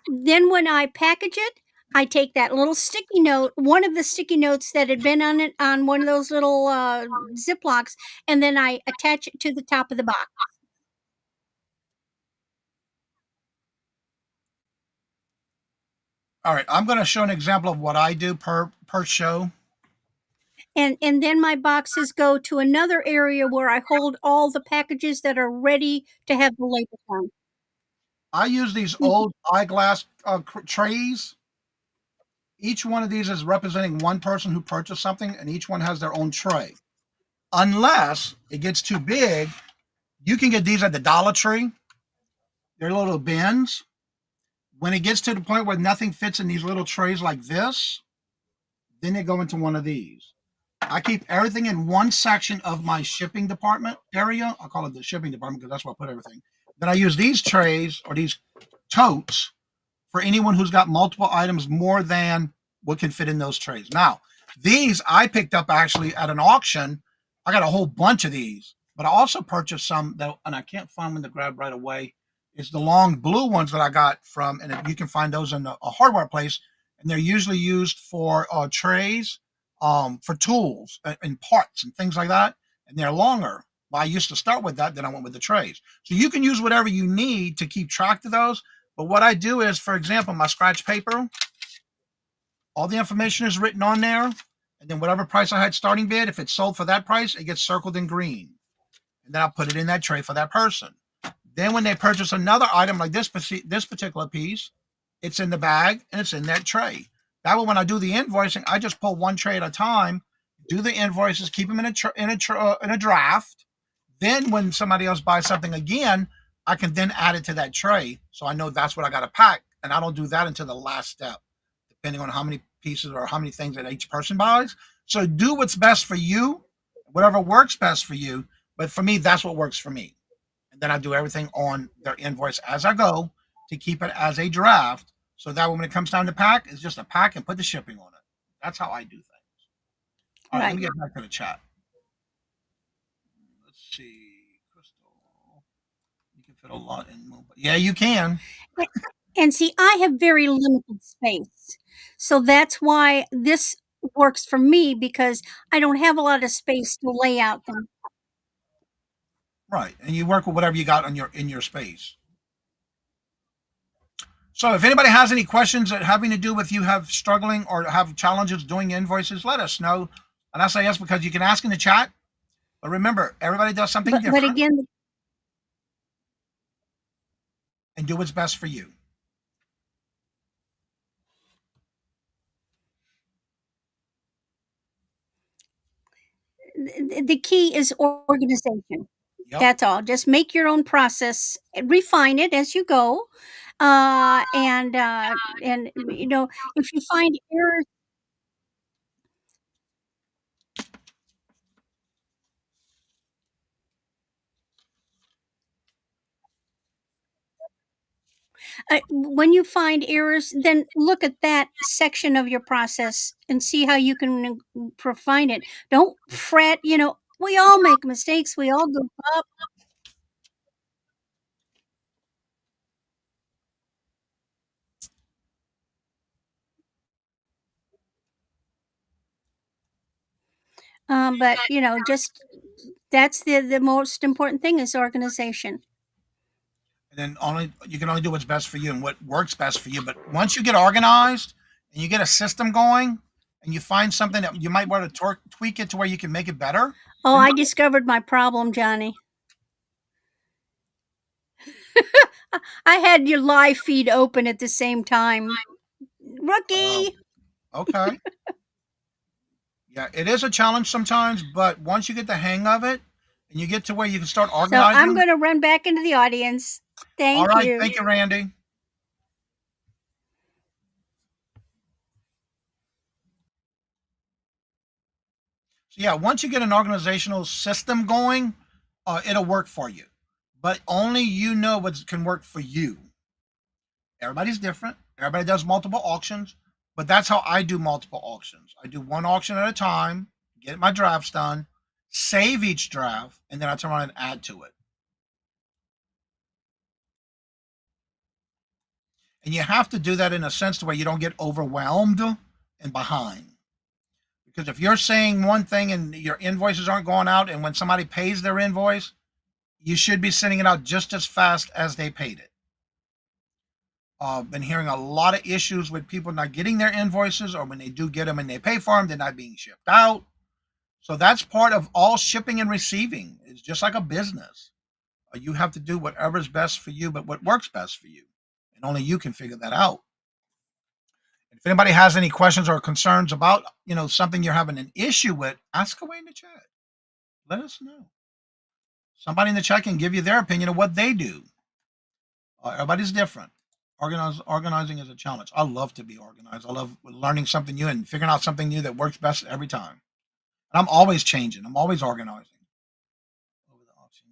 Then when I package it, I take that little sticky note, one of the sticky notes that had been on it on one of those little Ziplocs, and then I attach it to the top of the box. All right, I'm going to show an example of what I do per show. And then my boxes go to another area where I hold all the packages that are ready to have the label on. I use these old eyeglass trays. Each one of these is representing one person who purchased something, and each one has their own tray. Unless it gets too big, you can get these at the Dollar Tree. They're little bins. When it gets to the point where nothing fits in these little trays like this, then they go into one of these. I keep everything in one section of my shipping department area. I call it the shipping department because that's where I put everything. Then I use these trays or these totes for anyone who's got multiple items more than what can fit in those trays. Now, these I picked up actually at an auction. I got a whole bunch of these, but I also purchased some that, and I can't find them to grab right away. It's the long blue ones that I got from, and you can find those in a hardware place, and they're usually used for trays, for tools and parts and things like that, and they're longer. Well, I used to start with that, then I went with the trays. So you can use whatever you need to keep track of those. But what I do is, for example, my scratch paper, all the information is written on there. And then whatever price I had starting bid, if it's sold for that price, it gets circled in green. And then I'll put it in that tray for that person. Then when they purchase another item like this particular piece, it's in the bag and it's in that tray. That way, when I do the invoicing, I just pull one tray at a time, do the invoices, keep them in a draft. Then when somebody else buys something again, I can then add it to that tray. So I know that's what I got to pack. And I don't do that until the last step, depending on how many pieces or how many things that each person buys. So do what's best for you, whatever works best for you. But for me, that's what works for me. And then I do everything on their invoice as I go to keep it as a draft. So that when it comes time to pack, it's just a pack and put the shipping on it. That's how I do things. All right, let Right. me get back to the chat. Let's see. Crystal. You can fit a lot in mobile. Yeah, you can. And see, I have very limited space. So that's why this works for me because I don't have a lot of space to lay out them. Right. And you work with whatever you got on your space. So if anybody has any questions that having to do with you have struggling or have challenges doing invoices, let us know. And I say yes because you can ask in the chat. But remember, everybody does something But different again, and do what's best for you. the key is organization. Yep. That's all. Just make your own process, refine it as you go. And if you find errors, When you find errors, then look at that section of your process and see how you can refine it. Don't fret. We all make mistakes. We all go up. But just that's the most important thing is organization. And then you can only do what's best for you and what works best for you. But once you get organized and you get a system going and you find something that you might want to tweak it to where you can make it better, Oh, then I discovered my problem, Johnny. I had your live feed open at the same time. Rookie. okay. Yeah, it is a challenge sometimes, but once you get the hang of it and you get to where you can start So organizing. I'm going to run back into the audience. All Thank right. you. Thank you, Randy. So yeah, once you get an organizational system going, it'll work for you. But only you know what can work for you. Everybody's different. Everybody does multiple auctions, but that's how I do multiple auctions. I do one auction at a time, get my drafts done, save each draft, and then I turn around and add to it. And you have to do that in a sense to where you don't get overwhelmed and behind. Because if you're saying one thing and your invoices aren't going out, and when somebody pays their invoice, you should be sending it out just as fast as they paid it. Been hearing a lot of issues with people not getting their invoices, or when they do get them and they pay for them, they're not being shipped out. So that's part of all shipping and receiving. It's just like a business. You have to do whatever's best for you, but what works best for you. And only you can figure that out. If anybody has any questions or concerns about, something you're having an issue with, ask away in the chat. Let us know. Somebody in the chat can give you their opinion of what they do. Everybody's different. Organizing is a challenge. I love to be organized. I love learning something new and figuring out something new that works best every time. And I'm always changing. I'm always organizing. Over the auction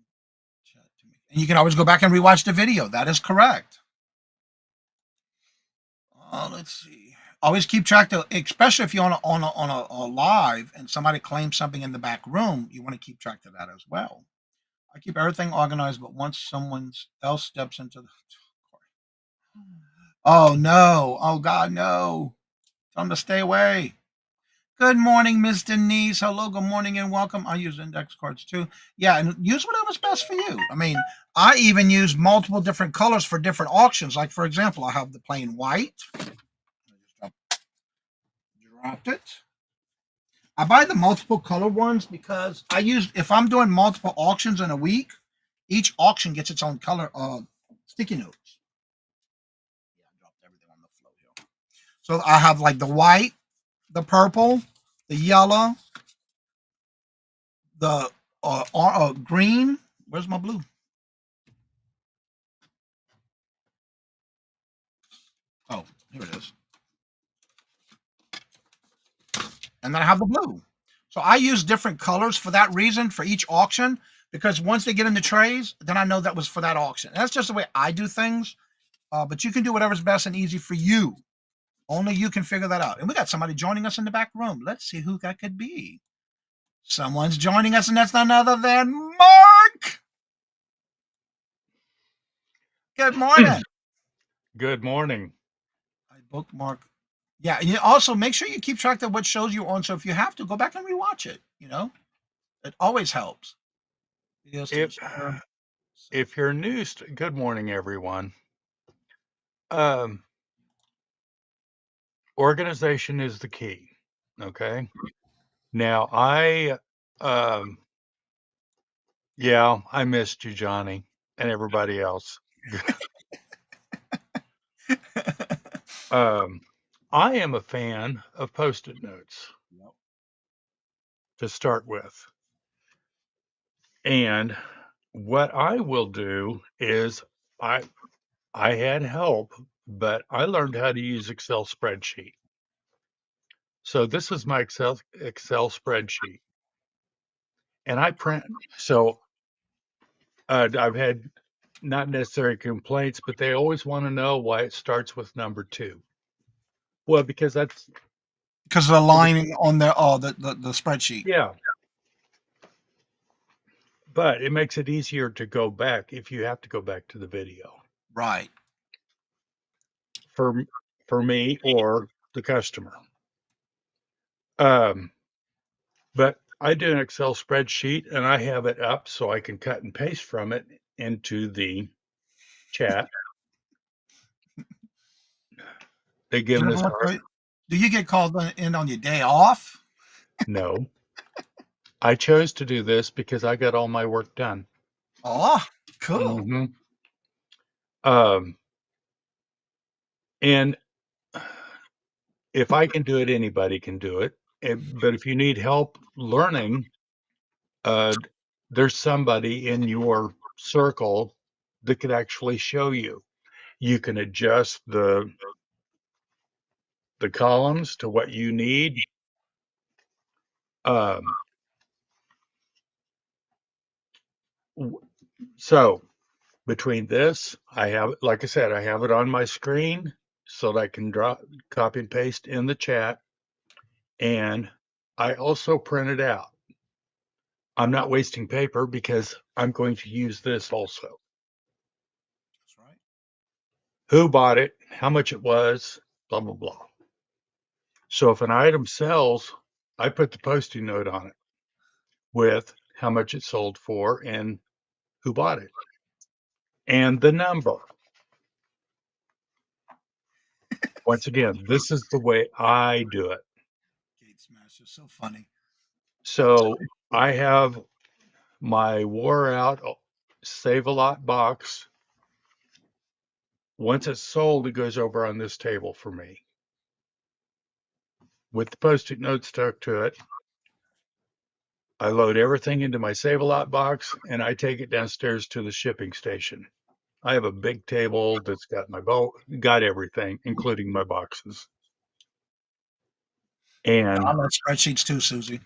chat to me. And you can always go back and rewatch the video. That is correct. Let's see. Always keep track of, especially if you're on a live and somebody claims something in the back room, you want to keep track of that as well. I keep everything organized, but once someone else steps into the oh no, oh God, no. Tell them to stay away. Good morning, Miss Denise. Hello, good morning, and welcome. I use index cards too. Yeah, and use whatever's best for you. I mean, I even use multiple different colors for different auctions. Like, for example, I have the plain white. I just dropped it. I buy the multiple color ones because if I'm doing multiple auctions in a week, each auction gets its own color sticky notes. Yeah, I dropped everything on the floor here. So I have like the white, the purple, the yellow, the green. Where's my blue? Oh, here it is. And then I have the blue. So I use different colors for that reason for each auction, because once they get in the trays, then I know that was for that auction. And that's just the way I do things. But you can do whatever's best and easy for you. Only you can figure that out. And we got somebody joining us in the back room. Let's see who that could be. Someone's joining us, and that's none other than Mark. Good morning. Good morning. I bookmark. Yeah, and you also make sure you keep track of what shows you're on. So if you have to, go back and rewatch it. It always helps. If you're new, good morning, everyone. Organization is the key. Okay. Now I missed you, Johnny, and everybody else. I am a fan of Post-it notes to start with. And what I will do is I had help, but I learned how to use Excel spreadsheet. So this is my Excel spreadsheet, and I print. So I've had not necessarily complaints, but they always want to know why it starts with number 2. Well, because that's Because of the line on the spreadsheet. yeah. But it makes it easier to go back if you have to go back to the video Right. for me or the customer. But I do an Excel spreadsheet and I have it up so I can cut and paste from it into the chat. They give us Do you get called in on your day off? no. I chose to do this because I got all my work done. Oh, cool. And if I can do it, anybody can do it. But if you need help learning, there's somebody in your circle that could actually show you. You can adjust the columns to what you need. So between this, I have, like I said, I have it on my screen so that I can copy and paste in the chat. And I also print it out. I'm not wasting paper because I'm going to use this also. That's right. Who bought it, how much it was, blah, blah, blah. So if an item sells, I put the posting note on it with how much it sold for and who bought it and the number. Once again, this is the way I do it. Gate Smash is so funny. So I have my wore out save a lot box. Once it's sold, it goes over on this table for me with the post-it note stuck to it. I load everything into my save a lot box and I take it downstairs to the shipping station. I have a big table that's got got everything, including my boxes. And I love spreadsheets too, Susie.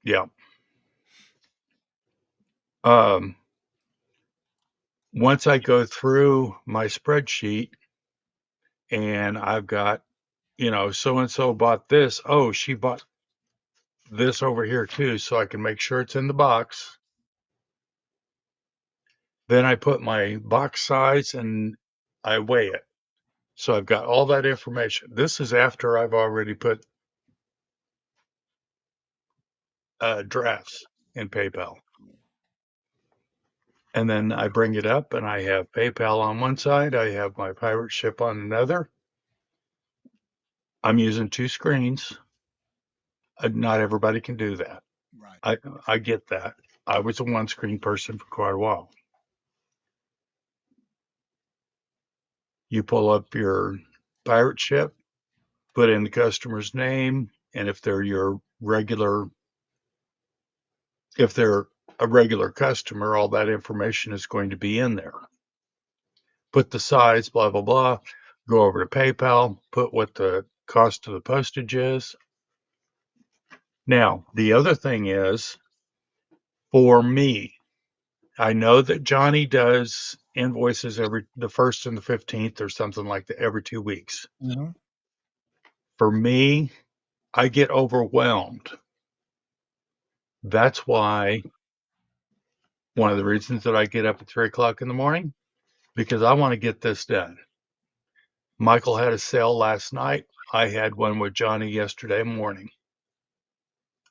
yeah. Once I go through my spreadsheet and I've got, so-and-so bought this. Oh, she bought this over here too. So I can make sure it's in the box. Then I put my box size and I weigh it. So I've got all that information. This is after I've already put drafts in PayPal. And then I bring it up and I have PayPal on one side. I have my pirate ship on another. I'm using 2 screens. Not everybody can do that. Right. I get that. I was a 1 screen person for quite a while. You pull up your pirate ship, put in the customer's name, and if they're a regular customer, all that information is going to be in there. Put the size, blah, blah, blah. Go over to PayPal, put what the cost of the postage is. Now, the other thing is, for me, I know that Johnny does invoices the 1st and the 15th or something like that every 2 weeks. Mm-hmm. For me, I get overwhelmed. That's why one of the reasons that I get up at 3 o'clock in the morning, because I want to get this done. Michael had a sale last night. I had one with Johnny yesterday morning.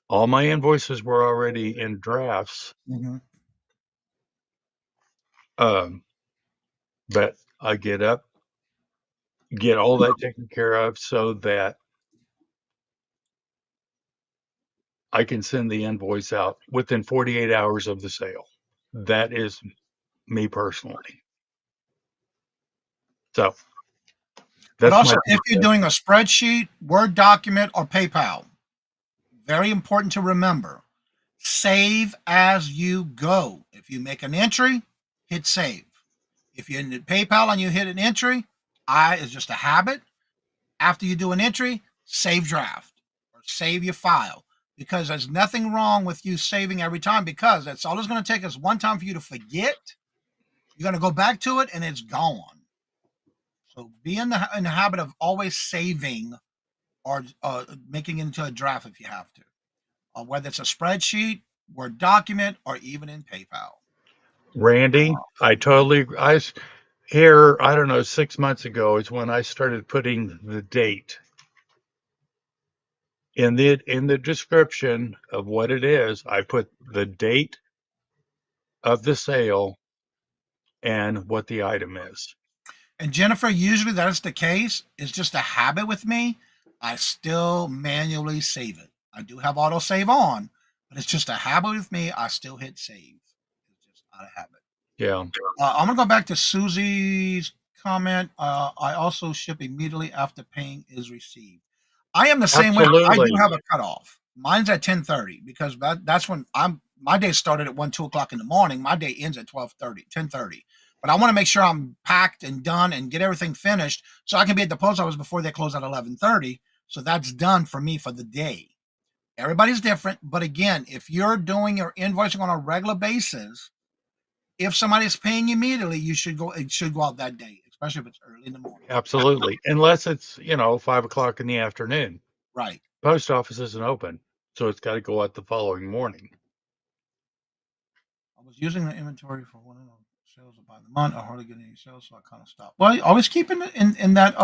All my invoices were already in drafts. Mm-hmm. But I get up, get all that taken care of so that I can send the invoice out within 48 hours of the sale. That is me personally. So But also, if you're doing a spreadsheet, Word document, or PayPal, very important to remember, save as you go. If you make an entry, hit save. If you're in PayPal and you hit an entry, it's just a habit. After you do an entry, save draft or save your file, because there's nothing wrong with you saving every time, because that's all it's going to take is one time for you to forget. You're going to go back to it and it's gone. So be in the habit of always saving or making it into a draft if you have to, whether it's a spreadsheet, Word document, or even in PayPal. Randy, I totally agree. Here, I don't know, 6 months ago is when I started putting the date in the description of what it is. I put the date of the sale and what the item is. And Jennifer, usually that is the case. It's just a habit with me. I still manually save it. I do have auto save on, but it's just a habit with me. I still hit save. It's just out of habit. Yeah. I'm gonna go back to Susie's comment. I also ship immediately after paying is received. I am the same way. I do Absolutely. have a cutoff. Mine's at 10:30 because that's when my day started at 1, 2 o'clock in the morning. My day ends at 12:30, 10:30. But I want to make sure I'm packed and done and get everything finished so I can be at the post office before they close at 11:30. So that's done for me for the day. Everybody's different, but again, if you're doing your invoicing on a regular basis, if somebody's paying you immediately, it should go out that day, especially if it's early in the morning. Absolutely. Unless it's, 5 o'clock in the afternoon. Right. Post office isn't open. So it's got to go out the following morning. I was using the inventory for one of the sales by the month. I hardly get any sales, so I kind of stopped. Well, always keeping it in that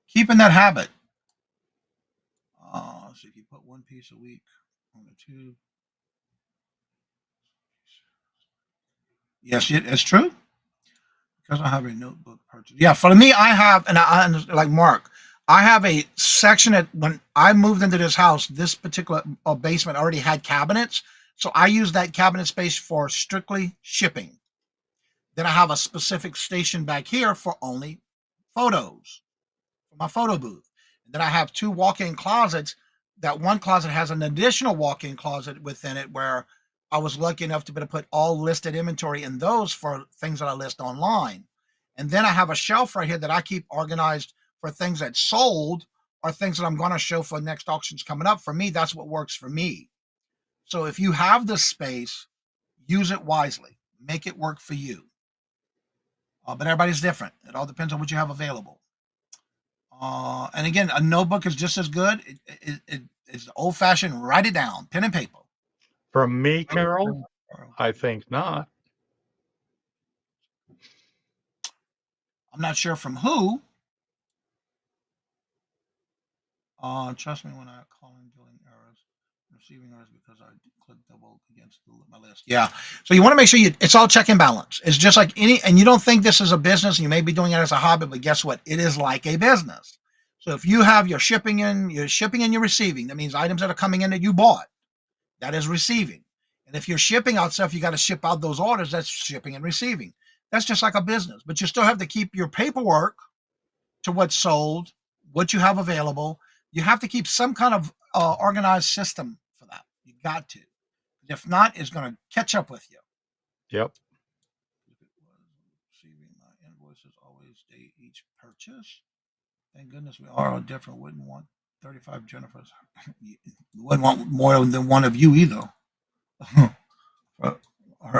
keeping that habit. So if you put one piece a week on the tube. Yes, it's true. Because I have a notebook purchase. Yeah, for me, I have, and I like Mark, I have a section that when I moved into this house, this particular basement already had cabinets. So I use that cabinet space for strictly shipping. Then I have a specific station back here for only photos, for my photo booth. And then I have 2 walk-in closets. That one closet has an additional walk-in closet within it where I was lucky enough to be able to put all listed inventory in those for things that I list online. And then I have a shelf right here that I keep organized for things that sold or things that I'm going to show for next auctions coming up. For me, that's what works for me. So if you have this space, use it wisely. Make it work for you. But everybody's different. It all depends on what you have available. And again, a notebook is just as good. It's old-fashioned. Write it down, pen and paper. From me, Carol, I think not. I'm not sure from who. Trust me when I call in doing errors, receiving errors because I clicked double against my list. Yeah. So you want to make sure it's all check and balance. It's just like and you don't think this is a business and you may be doing it as a hobby, but guess what? It is like a business. So if you have your shipping and your receiving, that means items that are coming in that you bought, that is receiving. And if you're shipping out stuff, you got to ship out those orders. That's shipping and receiving. That's just like a business, but you still have to keep your paperwork to what's sold, what you have available. You have to keep some kind of organized system for that. You got to. If not, it's going to catch up with you. Yep. Receiving my invoices always date each purchase. Thank goodness we are all different. Wouldn't want 35 Jennifers. Wouldn't want more than one of you either.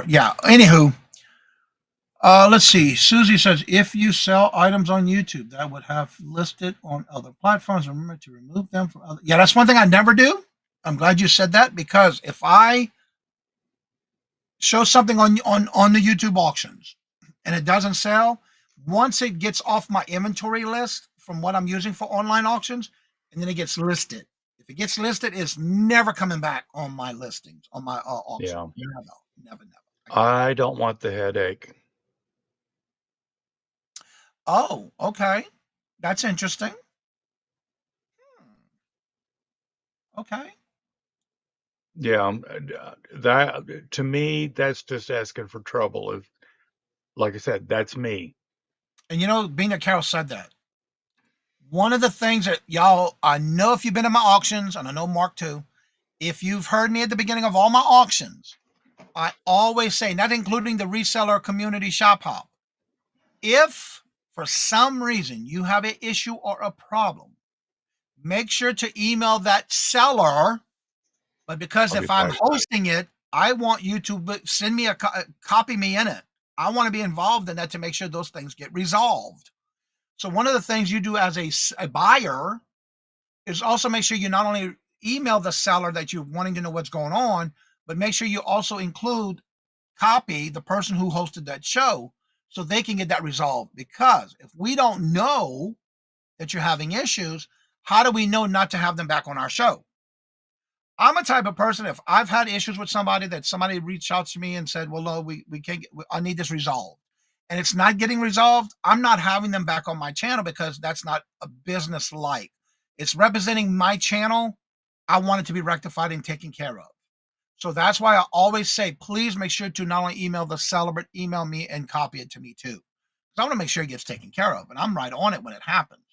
Yeah. Anywho, let's see. Susie says, if you sell items on YouTube that would have listed on other platforms, remember to remove them from other. Yeah, that's one thing I never do. I'm glad you said that because if I show something on the YouTube auctions and it doesn't sell, once it gets off my inventory list from what I'm using for online auctions, and then it gets listed. If it gets listed, it's never coming back on my listings, on my auction. Yeah. Never. I don't want the headache. Oh, okay. That's interesting. Okay. Yeah, that to me, that's just asking for trouble. If, like I said, that's me. And being that Carol said that, one of the things that y'all, I know if you've been in my auctions, and I know Mark too, if you've heard me at the beginning of all my auctions, I always say, not including the reseller community shop hop, if for some reason you have an issue or a problem, make sure to email that seller. But because if I'm hosting it, I want you to send me copy me in it. I want to be involved in that to make sure those things get resolved. So one of the things you do as a buyer is also make sure you not only email the seller that you're wanting to know what's going on, but make sure you also copy the person who hosted that show so they can get that resolved. Because if we don't know that you're having issues, how do we know not to have them back on our show? I'm a type of person, if I've had issues with somebody that somebody reached out to me and said, well, no, we can't, I need this resolved. And it's not getting resolved, I'm not having them back on my channel because that's not a business like. It's representing my channel. I want it to be rectified and taken care of. So that's why I always say, please make sure to not only email the seller, but email me and copy it to me too. Because I want to make sure it gets taken care of. And I'm right on it when it happens.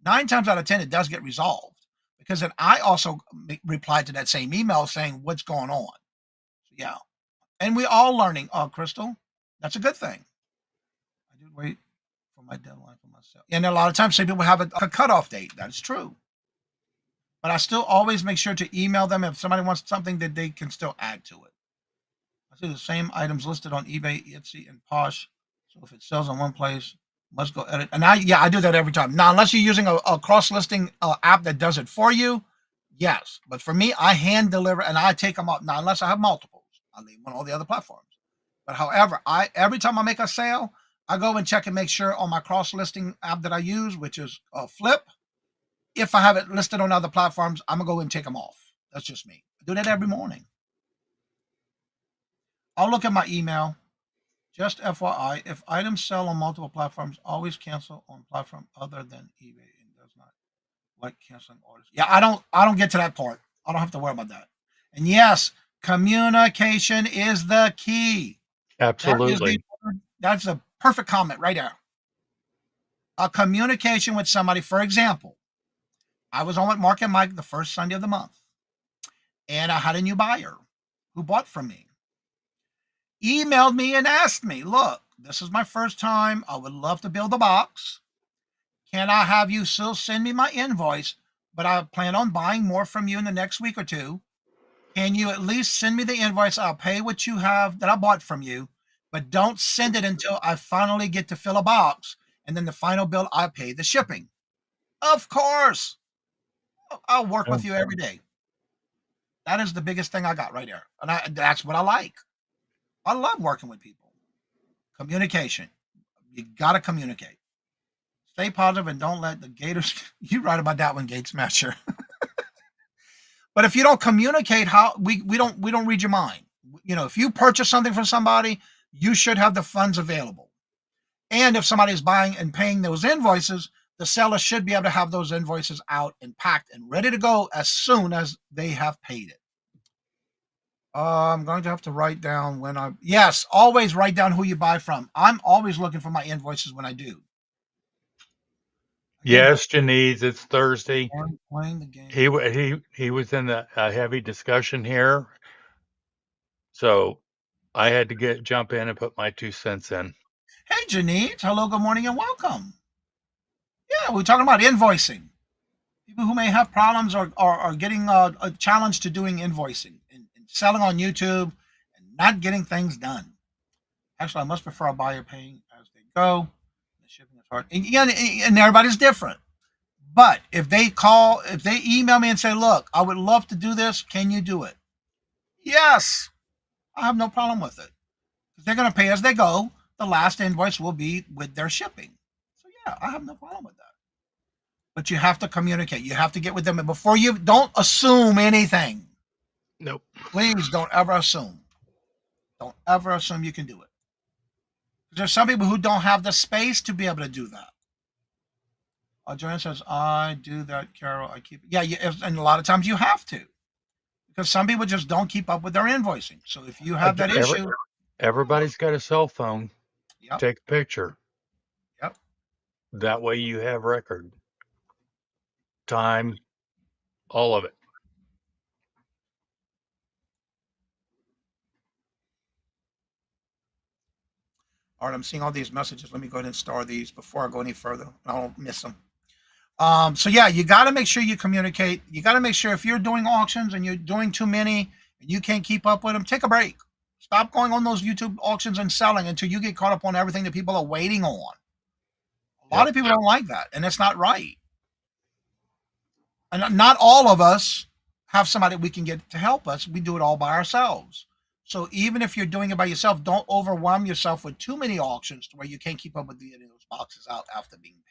9 times out of 10, it does get resolved. Because then I also replied to that same email saying, what's going on? So, yeah. And we all learning. Oh, Crystal, that's a good thing. I did wait for my deadline for myself. And a lot of times, some people have a cutoff date. That's true. But I still always make sure to email them if somebody wants something that they can still add to it. I see the same items listed on eBay, Etsy, and Posh. So if it sells in one place, must go edit. And I do that every time. Now, unless you're using a cross-listing app that does it for you, yes. But for me, I hand deliver and I take them up. Now, unless I have multiples, I leave them on all the other platforms. But however, every time I make a sale, I go and check and make sure on my cross-listing app that I use, which is Flip. If I have it listed on other platforms, I'm going to go and take them off. That's just me. I do that every morning. I'll look at my email. Just FYI, if items sell on multiple platforms, always cancel on platform other than eBay and does not like canceling orders. Yeah, I don't get to that part. I don't have to worry about that. And yes, communication is the key. Absolutely. That's a perfect comment right there. A communication with somebody. For example, I was on with Mark and Mike the first Sunday of the month, and I had a new buyer who bought from me. Emailed me and asked me, look, this is my first time. I would love to build a box. Can I have you still send me my invoice, but I plan on buying more from you in the next week or two. Can you at least send me the invoice? I'll pay what you have that I bought from you, but don't send it until I finally get to fill a box. And then the final bill, I pay the shipping. Of course. I'll work with you every day. That is the biggest thing I got right there. And that's what I like. I love working with people. Communication. You got to communicate. Stay positive and don't let the gators. You right about that one, Gate Smasher. But if you don't communicate, how we don't read your mind. You know, if you purchase something from somebody, you should have the funds available. And if somebody is buying and paying those invoices, the seller should be able to have those invoices out and packed and ready to go as soon as they have paid it. I'm going to have to write down yes, always write down who you buy from. I'm always looking for my invoices when I do. Yes, Janice, it's Thursday. I'm playing the game. He was in a heavy discussion here, so I had to jump in and put my 2 cents in. Hey, Janice. Hello, good morning, and welcome. Yeah, we're talking about invoicing. People who may have problems or are getting a challenge to doing invoicing and selling on YouTube and not getting things done. Actually, I much prefer a buyer paying as they go. The shipping is hard. And everybody's different. But if they email me and say, look, I would love to do this. Can you do it? Yes. I have no problem with it. Because they're going to pay as they go. The last invoice will be with their shipping. So yeah, I have no problem with that. But you have to communicate. You have to get with them. And before don't assume anything. Nope. Please don't ever assume. Don't ever assume you can do it. There's some people who don't have the space to be able to do that. Joanne says, I do that, Carol. I keep it. Yeah, and a lot of times you have to. Because some people just don't keep up with their invoicing. So if you have that issue. Everybody's got a cell phone. Yep. Take a picture. Yep. That way you have record. Time, all of it. All right, I'm seeing all these messages. Let me go ahead and star these before I go any further. I don't miss them. So yeah, you got to make sure you communicate. You got to make sure if you're doing auctions and you're doing too many and you can't keep up with them, take a break. Stop going on those YouTube auctions and selling until you get caught up on everything that people are waiting on. A lot of people don't like that, and it's not right. And not all of us have somebody we can get to help us. We do it all by ourselves. So even if you're doing it by yourself, don't overwhelm yourself with too many auctions to where you can't keep up with getting those boxes out after being paid.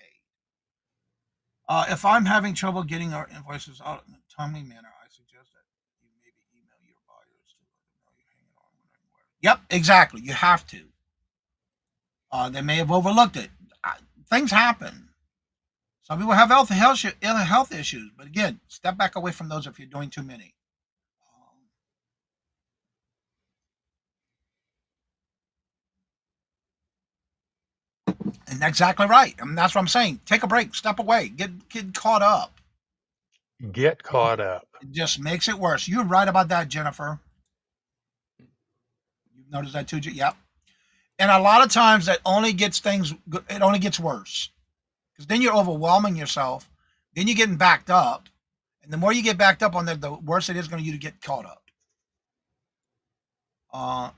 If I'm having trouble getting our invoices out in a timely manner, I suggest that you maybe email your buyers to let them know you're hanging on when I'm aware. Yep, exactly. You have to. They may have overlooked it. Things happen. Some people have health issues, but again, step back away from those if you're doing too many. And that's exactly right. I mean, that's what I'm saying. Take a break, step away, get caught up. Get caught up. It just makes it worse. You're right about that, Jennifer. You've noticed that too, yep. And a lot of times that only gets it only gets worse. Because then you're overwhelming yourself. Then you're getting backed up. And the more you get backed up on that, the worse it is going to you to get caught up. It'll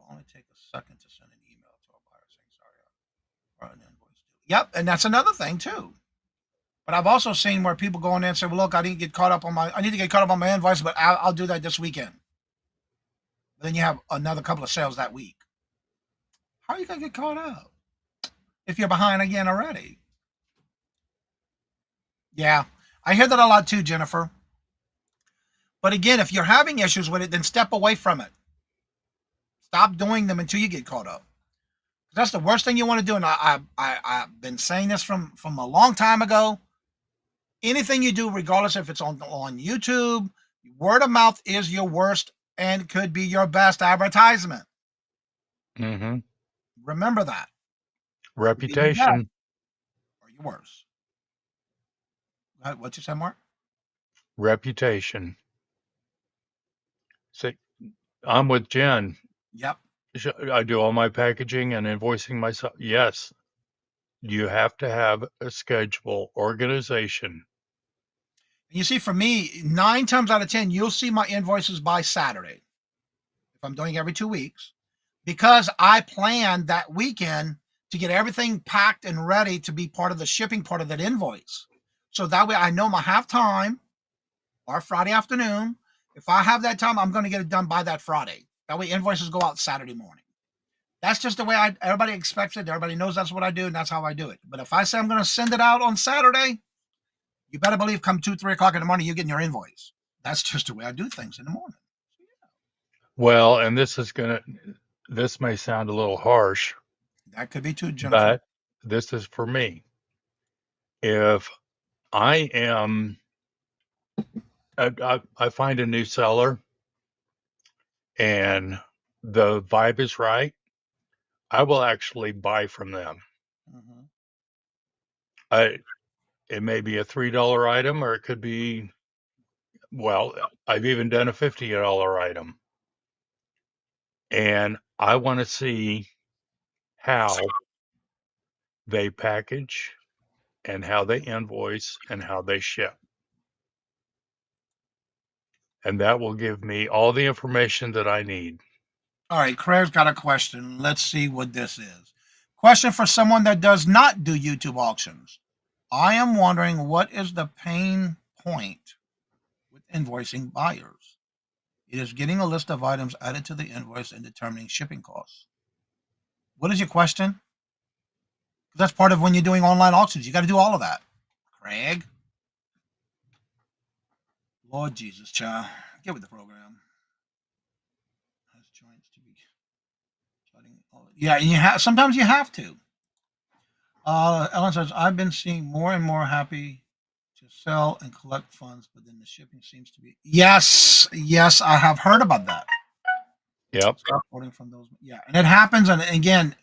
only take a second to send an email to a buyer saying sorry. An invoice. Yep, and that's another thing too. But I've also seen where people go in there and say, "Well, look, I need to get caught up on my invoice, but I'll do that this weekend." But then you have another couple of sales that week. How are you going to get caught up if you're behind again already? Yeah, I hear that a lot too, Jennifer. But again, if you're having issues with it, then step away from it. Stop doing them until you get caught up. That's the worst thing you want to do. And I've been saying this from a long time ago. Anything you do, regardless if it's on YouTube, word of mouth is your worst and could be your best advertisement. Mm-hmm. Remember that. Reputation. Or your worst. What you said, Mark? Reputation. See, I'm with Jen. Yep. I do all my packaging and invoicing myself. Yes. You have to have a schedule, organization. You see, for me, 9 times out of 10, you'll see my invoices by Saturday. If I'm doing every 2 weeks, because I plan that weekend to get everything packed and ready to be part of the shipping part of that invoice. So that way I know I have time or Friday afternoon. If I have that time, I'm going to get it done by that Friday. That way invoices go out Saturday morning. That's just the way everybody expects it. Everybody knows that's what I do, and that's how I do it. But if I say I'm going to send it out on Saturday, you better believe come 2, 3 o'clock in the morning, you're getting your invoice. That's just the way I do things in the morning. Well, and this may sound a little harsh. That could be too, Jennifer. But this is for me. If I find a new seller and the vibe is right, I will actually buy from them. Mm-hmm. It may be a $3 item, or it could be, well, I've even done a $50 item. And I want to see how they package and how they invoice and how they ship. And that will give me all the information that I need. All right, Craig's got a question. Let's see what this is. Question for someone that does not do YouTube auctions. I am wondering, what is the pain point with invoicing buyers? It is getting a list of items added to the invoice and determining shipping costs. What is your question? That's part of when you're doing online auctions. You got to do all of that. Craig? Lord Jesus, child. Get with the program. Has joints to be. Yeah, and sometimes you have to. Ellen says, I've been seeing more and more happy to sell and collect funds, but then the shipping seems to be. Yes, I have heard about that. Yep. Stop quoting from those. Yeah, and it happens. And again,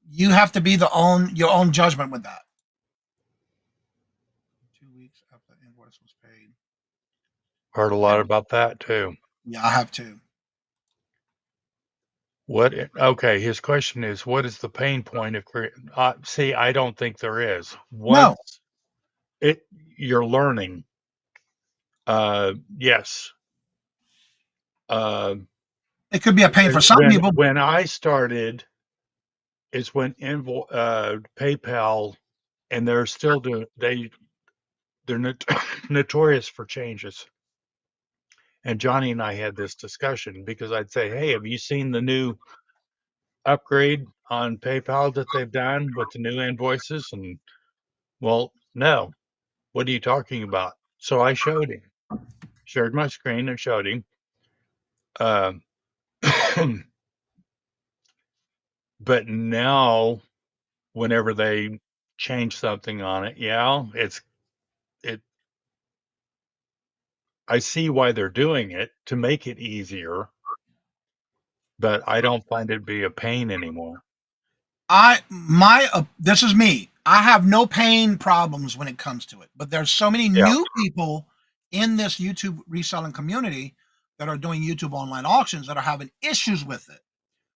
you have to be your own judgment with that. 2 weeks after the invoice was paid. Heard a lot about that too. Yeah, I have too. Okay, his question is, what is the pain point of creating? See, I don't think there is. No. You're learning. Yes. It could be a pain for some people. When I started, it's when PayPal, and they're still they're notorious for changes. And Johnny and I had this discussion because I'd say, "Hey, have you seen the new upgrade on PayPal that they've done with the new invoices?" And well, no. What are you talking about? So I showed him, shared my screen and showed him. But now, whenever they change something on it, yeah, it. I see why they're doing it to make it easier, but I don't find it be a pain anymore. This is me. I have no pain problems when it comes to it, but there's so many Yeah. new people in this YouTube reselling community that are doing YouTube online auctions that are having issues with it.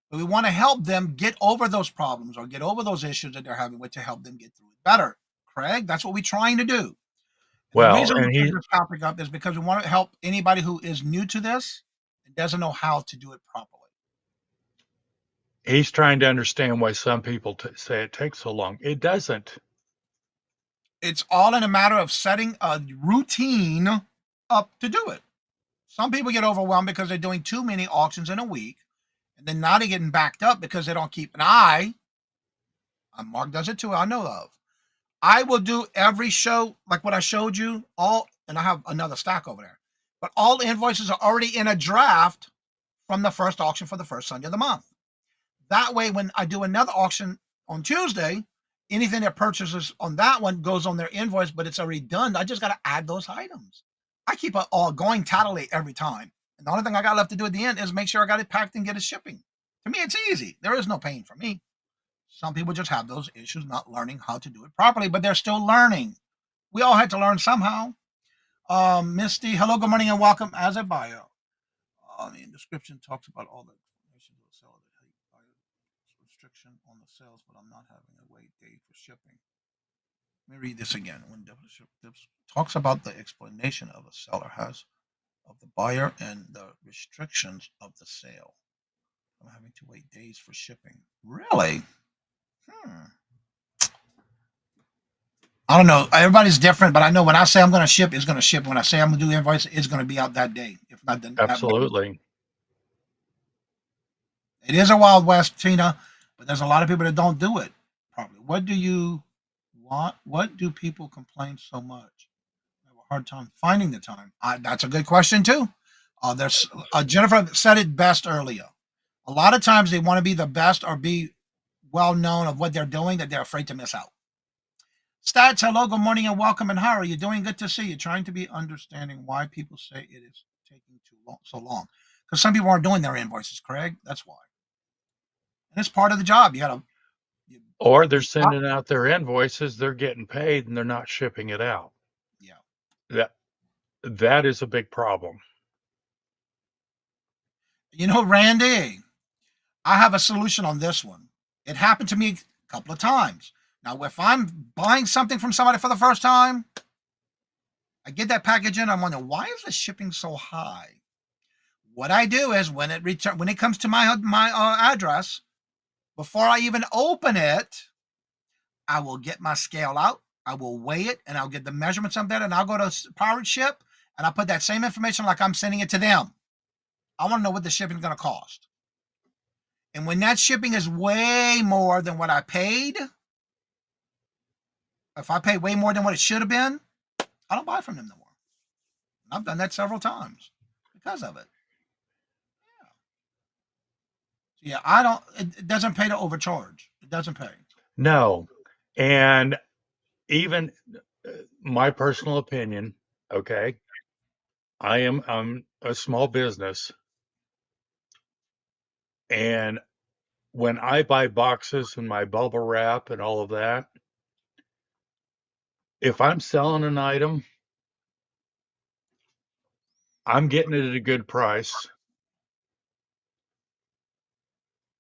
But we want to help them get over those problems or get over those issues that they're having with to help them get through it better. Craig, that's what we're trying to do. And the Well, reason and we put this topic up is because we want to help anybody who is new to this and doesn't know how to do it properly. he's trying to understand why some people say it takes so long. It doesn't. It's all in a matter of setting a routine up to do it. Some people get overwhelmed because they're doing too many auctions in a week, and then now they're getting backed up because they don't keep an eye. Mark does it too, I know of. I will do every show like what I showed you, and I have another stack over there. But all invoices are already in a draft from the first auction for the first Sunday of the month. That way, when I do another auction on Tuesday, anything that purchases on that one goes on their invoice, but it's already done. I just got to add those items. I keep it all going tally every time. And the only thing I got left to do at the end is make sure I got it packed and get it shipping. To me, it's easy. There is no pain for me. Some people just have those issues not learning how to do it properly, but they're still learning. We all had to learn somehow. Misty, hello, good morning, and welcome as a buyer. The description talks about all the information of the seller that restriction on the sales, but I'm not having a wait date for shipping. Let me read this again. When Dips talks about the explanation of a seller has of the buyer and the restrictions of the sale. I'm having to wait days for shipping. Really? I don't know. Everybody's different, but I know when I say I'm going to ship, it's going to ship. When I say I'm going to do invoice, it's going to be out that day. If not, then Absolutely. It is a Wild West, Tina, but there's a lot of people that don't do it properly. What do you want? What do people complain so much? I have a hard time finding the time. That's a good question too. There's Jennifer said it best earlier. A lot of times they want to be the best or be well known of what they're doing that they're afraid to miss out. Stats, hello, good morning and welcome. And how are you doing? Good to see you. Trying to be understanding why people say it is taking so long. Because some people aren't doing their invoices, Craig. That's why. And it's part of the job. You got to. Or they're sending out their invoices, they're getting paid, and they're not shipping it out. Yeah. That is a big problem. You know, Randy, I have a solution on this one. It happened to me a couple of times. Now, if I'm buying something from somebody for the first time, I get that package in. I'm wondering, why is the shipping so high? What I do is when it comes to my address, before I even open it, I will get my scale out. I will weigh it, and I'll get the measurements of that, and I'll go to Pirate Ship, and I'll put that same information like I'm sending it to them. I want to know what the shipping is going to cost. And when that shipping is way more than what I paid, if I pay way more than what it should have been, I don't buy from them no more. And I've done that several times because of it. Yeah, it doesn't pay to overcharge. It doesn't pay. No. And even my personal opinion, okay, I'm a small business, and when I buy boxes and my bubble wrap and all of that, if I'm selling an item, I'm getting it at a good price.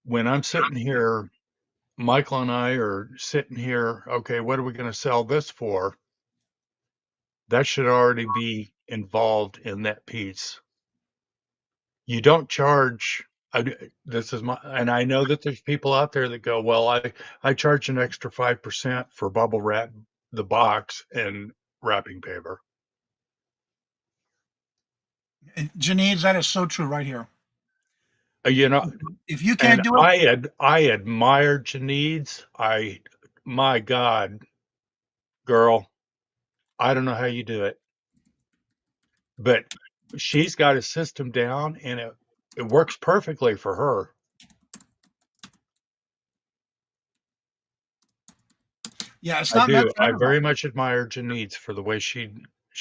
When I'm sitting here, Michael and I are sitting here, okay, what are we going to sell this for? That should already be involved in that piece. You don't charge This is my, and I know that there's people out there that go, well, I charge an extra 5% for bubble wrap the box and wrapping paper. Janine, that is so true right here. You know, if you can't do it, I admire Janine's. My God, girl, I don't know how you do it, but she's got a system down, and it works perfectly for her. yeah, it's I not meant do. for I everybody. very much admire Janine's for the way she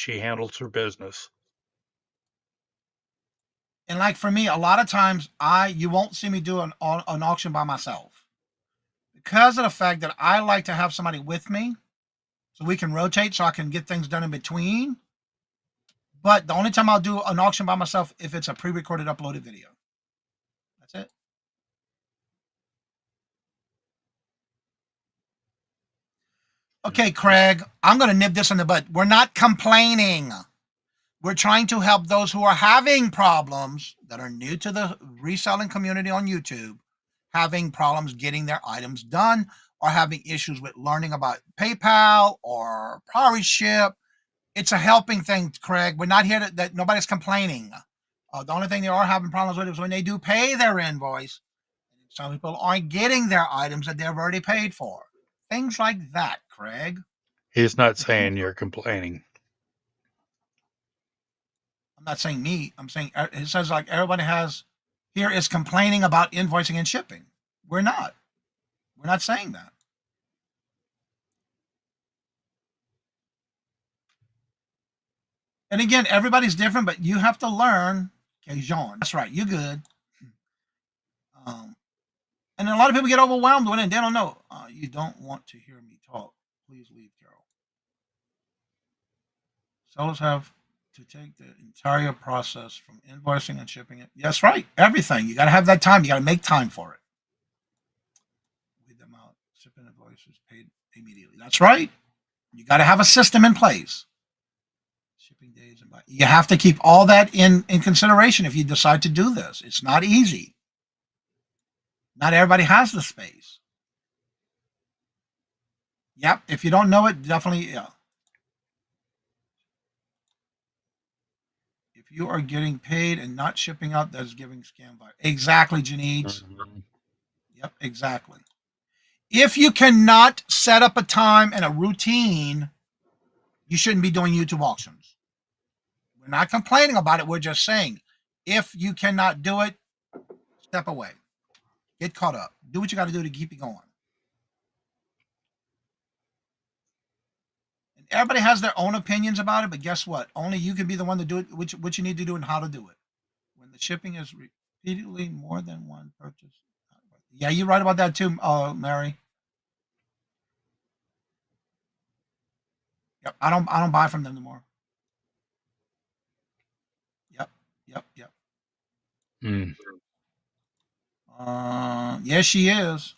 handles her business. And like for me, a lot of times you won't see me do an auction by myself because of the fact that I like to have somebody with me so we can rotate so I can get things done in between. But the only time I'll do an auction by myself if it's a pre-recorded uploaded video. That's it. Okay, Craig, I'm going to nip this in the bud. We're not complaining. We're trying to help those who are having problems that are new to the reselling community on YouTube, having problems getting their items done, or having issues with learning about PayPal or priority ship. It's a helping thing, Craig. We're not here that nobody's complaining. The only thing they are having problems with is when they do pay their invoice. Some people aren't getting their items that they've already paid for. Things like that, Craig. He's not saying you're complaining. I'm not saying me. I'm saying it says like everybody has here is complaining about invoicing and shipping. We're not. We're not saying that. And again, everybody's different, but you have to learn. Okay, Jean, that's right. You good. And a lot of people get overwhelmed when they don't know. You don't want to hear me talk. Please leave, Carol. Sellers have to take the entire process from invoicing and shipping it. That's right. Everything. You got to have that time. You got to make time for it. Read them out. Shipping invoices paid immediately. That's right. You got to have a system in place. Shipping days and you have to keep all that in consideration if you decide to do this. It's not easy. Not everybody has the space. Yep. If you don't know it, definitely, yeah. If you are getting paid and not shipping out, that's giving scam vibes. Exactly, Janice. Mm-hmm. Yep, exactly. If you cannot set up a time and a routine, you shouldn't be doing YouTube auctions. We're not complaining about it. We're just saying, if you cannot do it, step away. Get caught up. Do what you got to do to keep it going. And everybody has their own opinions about it, but guess what? Only you can be the one to do it, what you need to do and how to do it. When the shipping is repeatedly more than one purchase. Yeah, you're right about that too, Mary. Yep, I don't buy from them anymore. Yep. Yes, she is.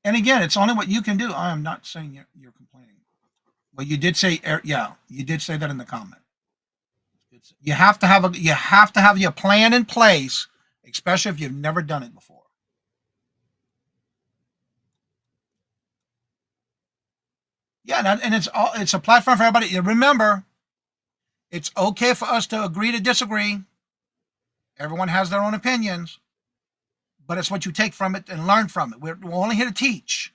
And again, it's only what you can do. I am not saying you're complaining. Well, you did say, yeah, you did say that in the comment. You have to have your plan in place, especially if you've never done it before. Yeah, and it's a platform for everybody. Remember, it's okay for us to agree to disagree. Everyone has their own opinions, but it's what you take from it and learn from it. We're only here to teach.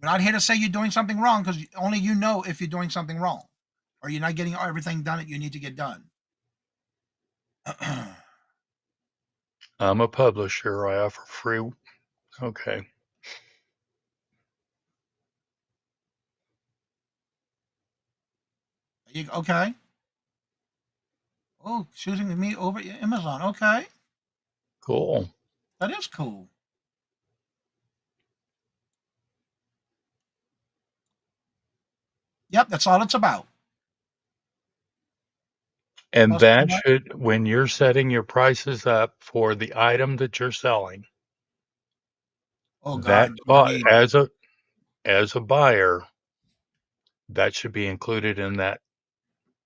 We're not here to say you're doing something wrong because only you know if you're doing something wrong or you're not getting everything done that you need to get done. I'm a publisher. I offer free. Okay. Okay. Oh, choosing me over Amazon. Okay. Cool. That is cool. Yep, that's all it's about. And that should, when you're setting your prices up for the item that you're selling, that as a buyer, that should be included in that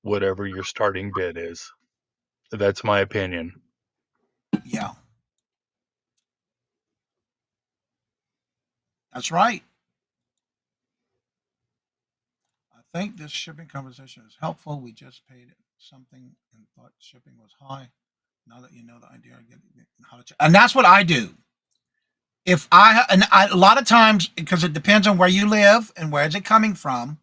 whatever your starting bid is. That's my opinion. Yeah. That's right. I think this shipping conversation is helpful. We just paid something and thought shipping was high. Now that you know the idea, I get how to. And that's what I do. If a lot of times, because it depends on where you live and where is it coming from,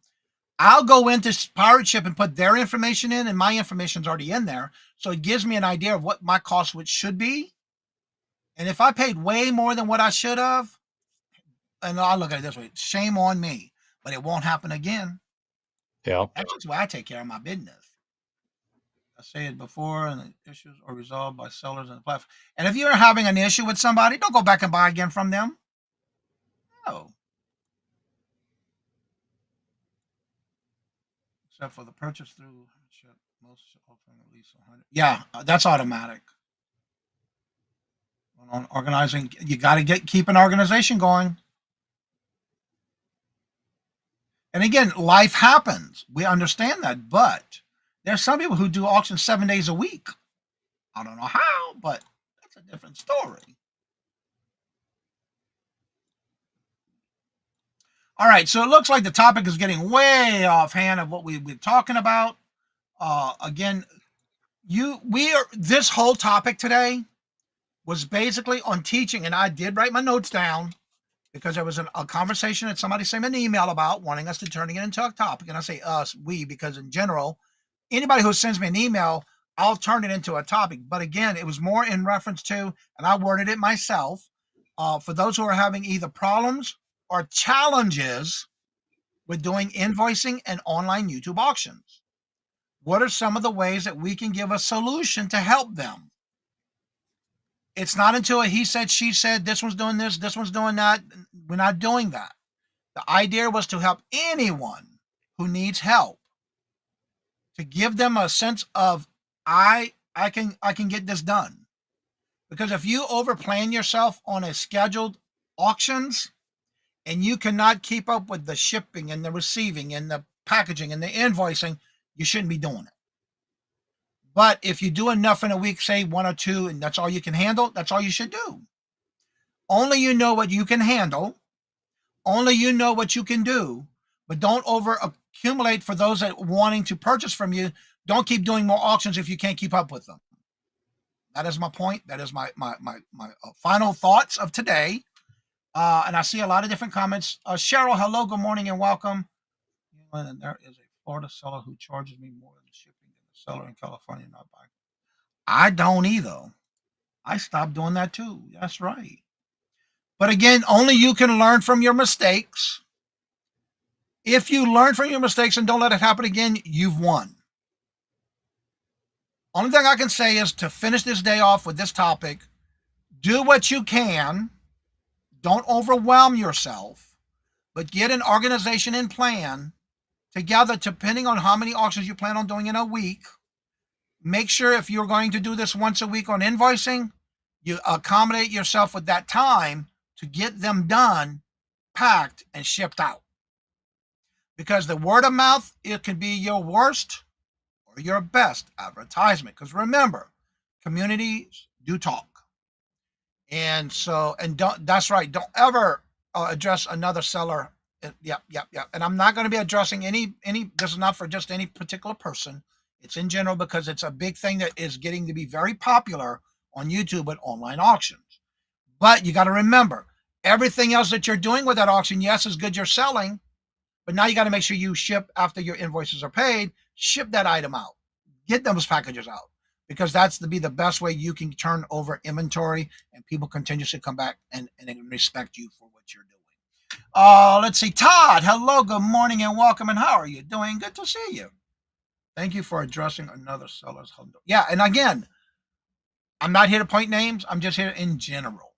I'll go into Pirate Ship and put their information in, and my information's already in there. So it gives me an idea of what my cost should be. And if I paid way more than what I should have, and I'll look at it this way, shame on me, but it won't happen again. Yeah. That's just why I take care of my business. I say it before, and the issues are resolved by sellers and the platform. And if you're having an issue with somebody, don't go back and buy again from them. No. Except for the purchase through ship, most offering at least 100. Yeah, that's automatic. On organizing, you got to keep an organization going. And again, life happens. We understand that, but there's some people who do auctions 7 days a week. I don't know how, but that's a different story. All right, so it looks like the topic is getting way offhand of what we've been talking about. Again, this whole topic today was basically on teaching, and I did write my notes down because there was a conversation that somebody sent me an email about wanting us to turn it into a topic. And I say us, we, because in general, anybody who sends me an email, I'll turn it into a topic. But again, it was more in reference to, and I worded it myself, for those who are having either problems or challenges with doing invoicing and online YouTube auctions. What are some of the ways that we can give a solution to help them? It's not until he said, she said, this one's doing this one's doing that. We're not doing that. The idea was to help anyone who needs help, to give them a sense of, I can get this done. Because if you overplan yourself on a scheduled auctions and you cannot keep up with the shipping and the receiving and the packaging and the invoicing, you shouldn't be doing it. But if you do enough in a week, say 1 or 2, and that's all you can handle, that's all you should do. Only you know what you can handle. Only you know what you can do. But don't over accumulate for those that are wanting to purchase from you. Don't keep doing more auctions if you can't keep up with them. That is my point. That is my final thoughts of today. And I see a lot of different comments. Cheryl, hello, good morning, and welcome. And there is a Florida seller who charges me more than shipping than the seller in California not buying. I don't either. I stopped doing that too. That's right. But again, only you can learn from your mistakes. If you learn from your mistakes and don't let it happen again, you've won. Only thing I can say is to finish this day off with this topic, do what you can. Don't overwhelm yourself, but get an organization and plan together, depending on how many auctions you plan on doing in a week. Make sure if you're going to do this once a week on invoicing, you accommodate yourself with that time to get them done, packed, and shipped out. Because the word of mouth, it can be your worst or your best advertisement. Because remember, communities do talk. And so, that's right. Don't ever address another seller. Yep. And I'm not going to be addressing any, this is not for just any particular person. It's in general, because it's a big thing that is getting to be very popular on YouTube with online auctions. But you got to remember, everything else that you're doing with that auction, yes, is good, you're selling, but now you got to make sure you ship after your invoices are paid, ship that item out, get those packages out, because that's to be the best way you can turn over inventory and people continuously come back and respect you for what you're doing. Let's see. Todd, hello, good morning and welcome. And how are you doing? Good to see you. Thank you for addressing another seller's home. Yeah, and again, I'm not here to point names. I'm just here in general.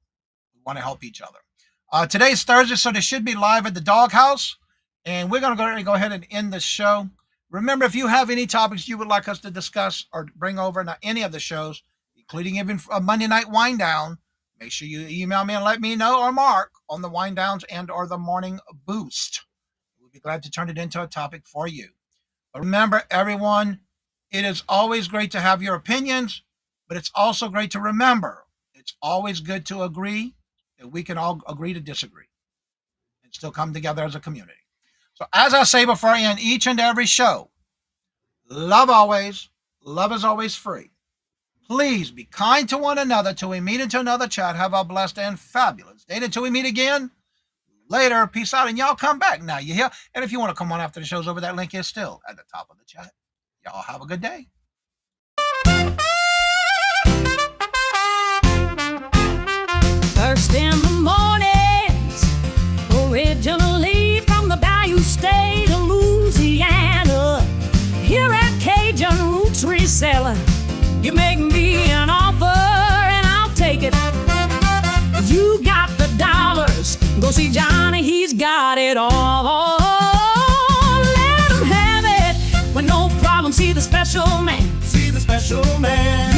We want to help each other. Today's Thursday, so this should be live at the doghouse. And we're going to go ahead and end the show. Remember, if you have any topics you would like us to discuss or bring over in any of the shows, including even a Monday night wind down, make sure you email me and let me know, or Mark, on the wind downs and or the morning boost. We'll be glad to turn it into a topic for you. But remember, everyone, it is always great to have your opinions, but it's also great to remember It's always good to agree that we can all agree to disagree and still come together as a community. So as I say before I end each and every show, love always, love is always free. Please be kind to one another till we meet into another chat. Have a blessed and fabulous day. Until we meet again, later, peace out, and y'all come back now, you hear? And if you want to come on after the show's over, that link is still at the top of the chat. Y'all have a good day. First in the mornings, originally from the Bayou State of Louisiana. Here at Cajun Roots Reseller, you make me an offer and I'll take it. You got the dollars, go see Johnny, he's got it all. Let him have it, with no problem, see the special man. See the special man.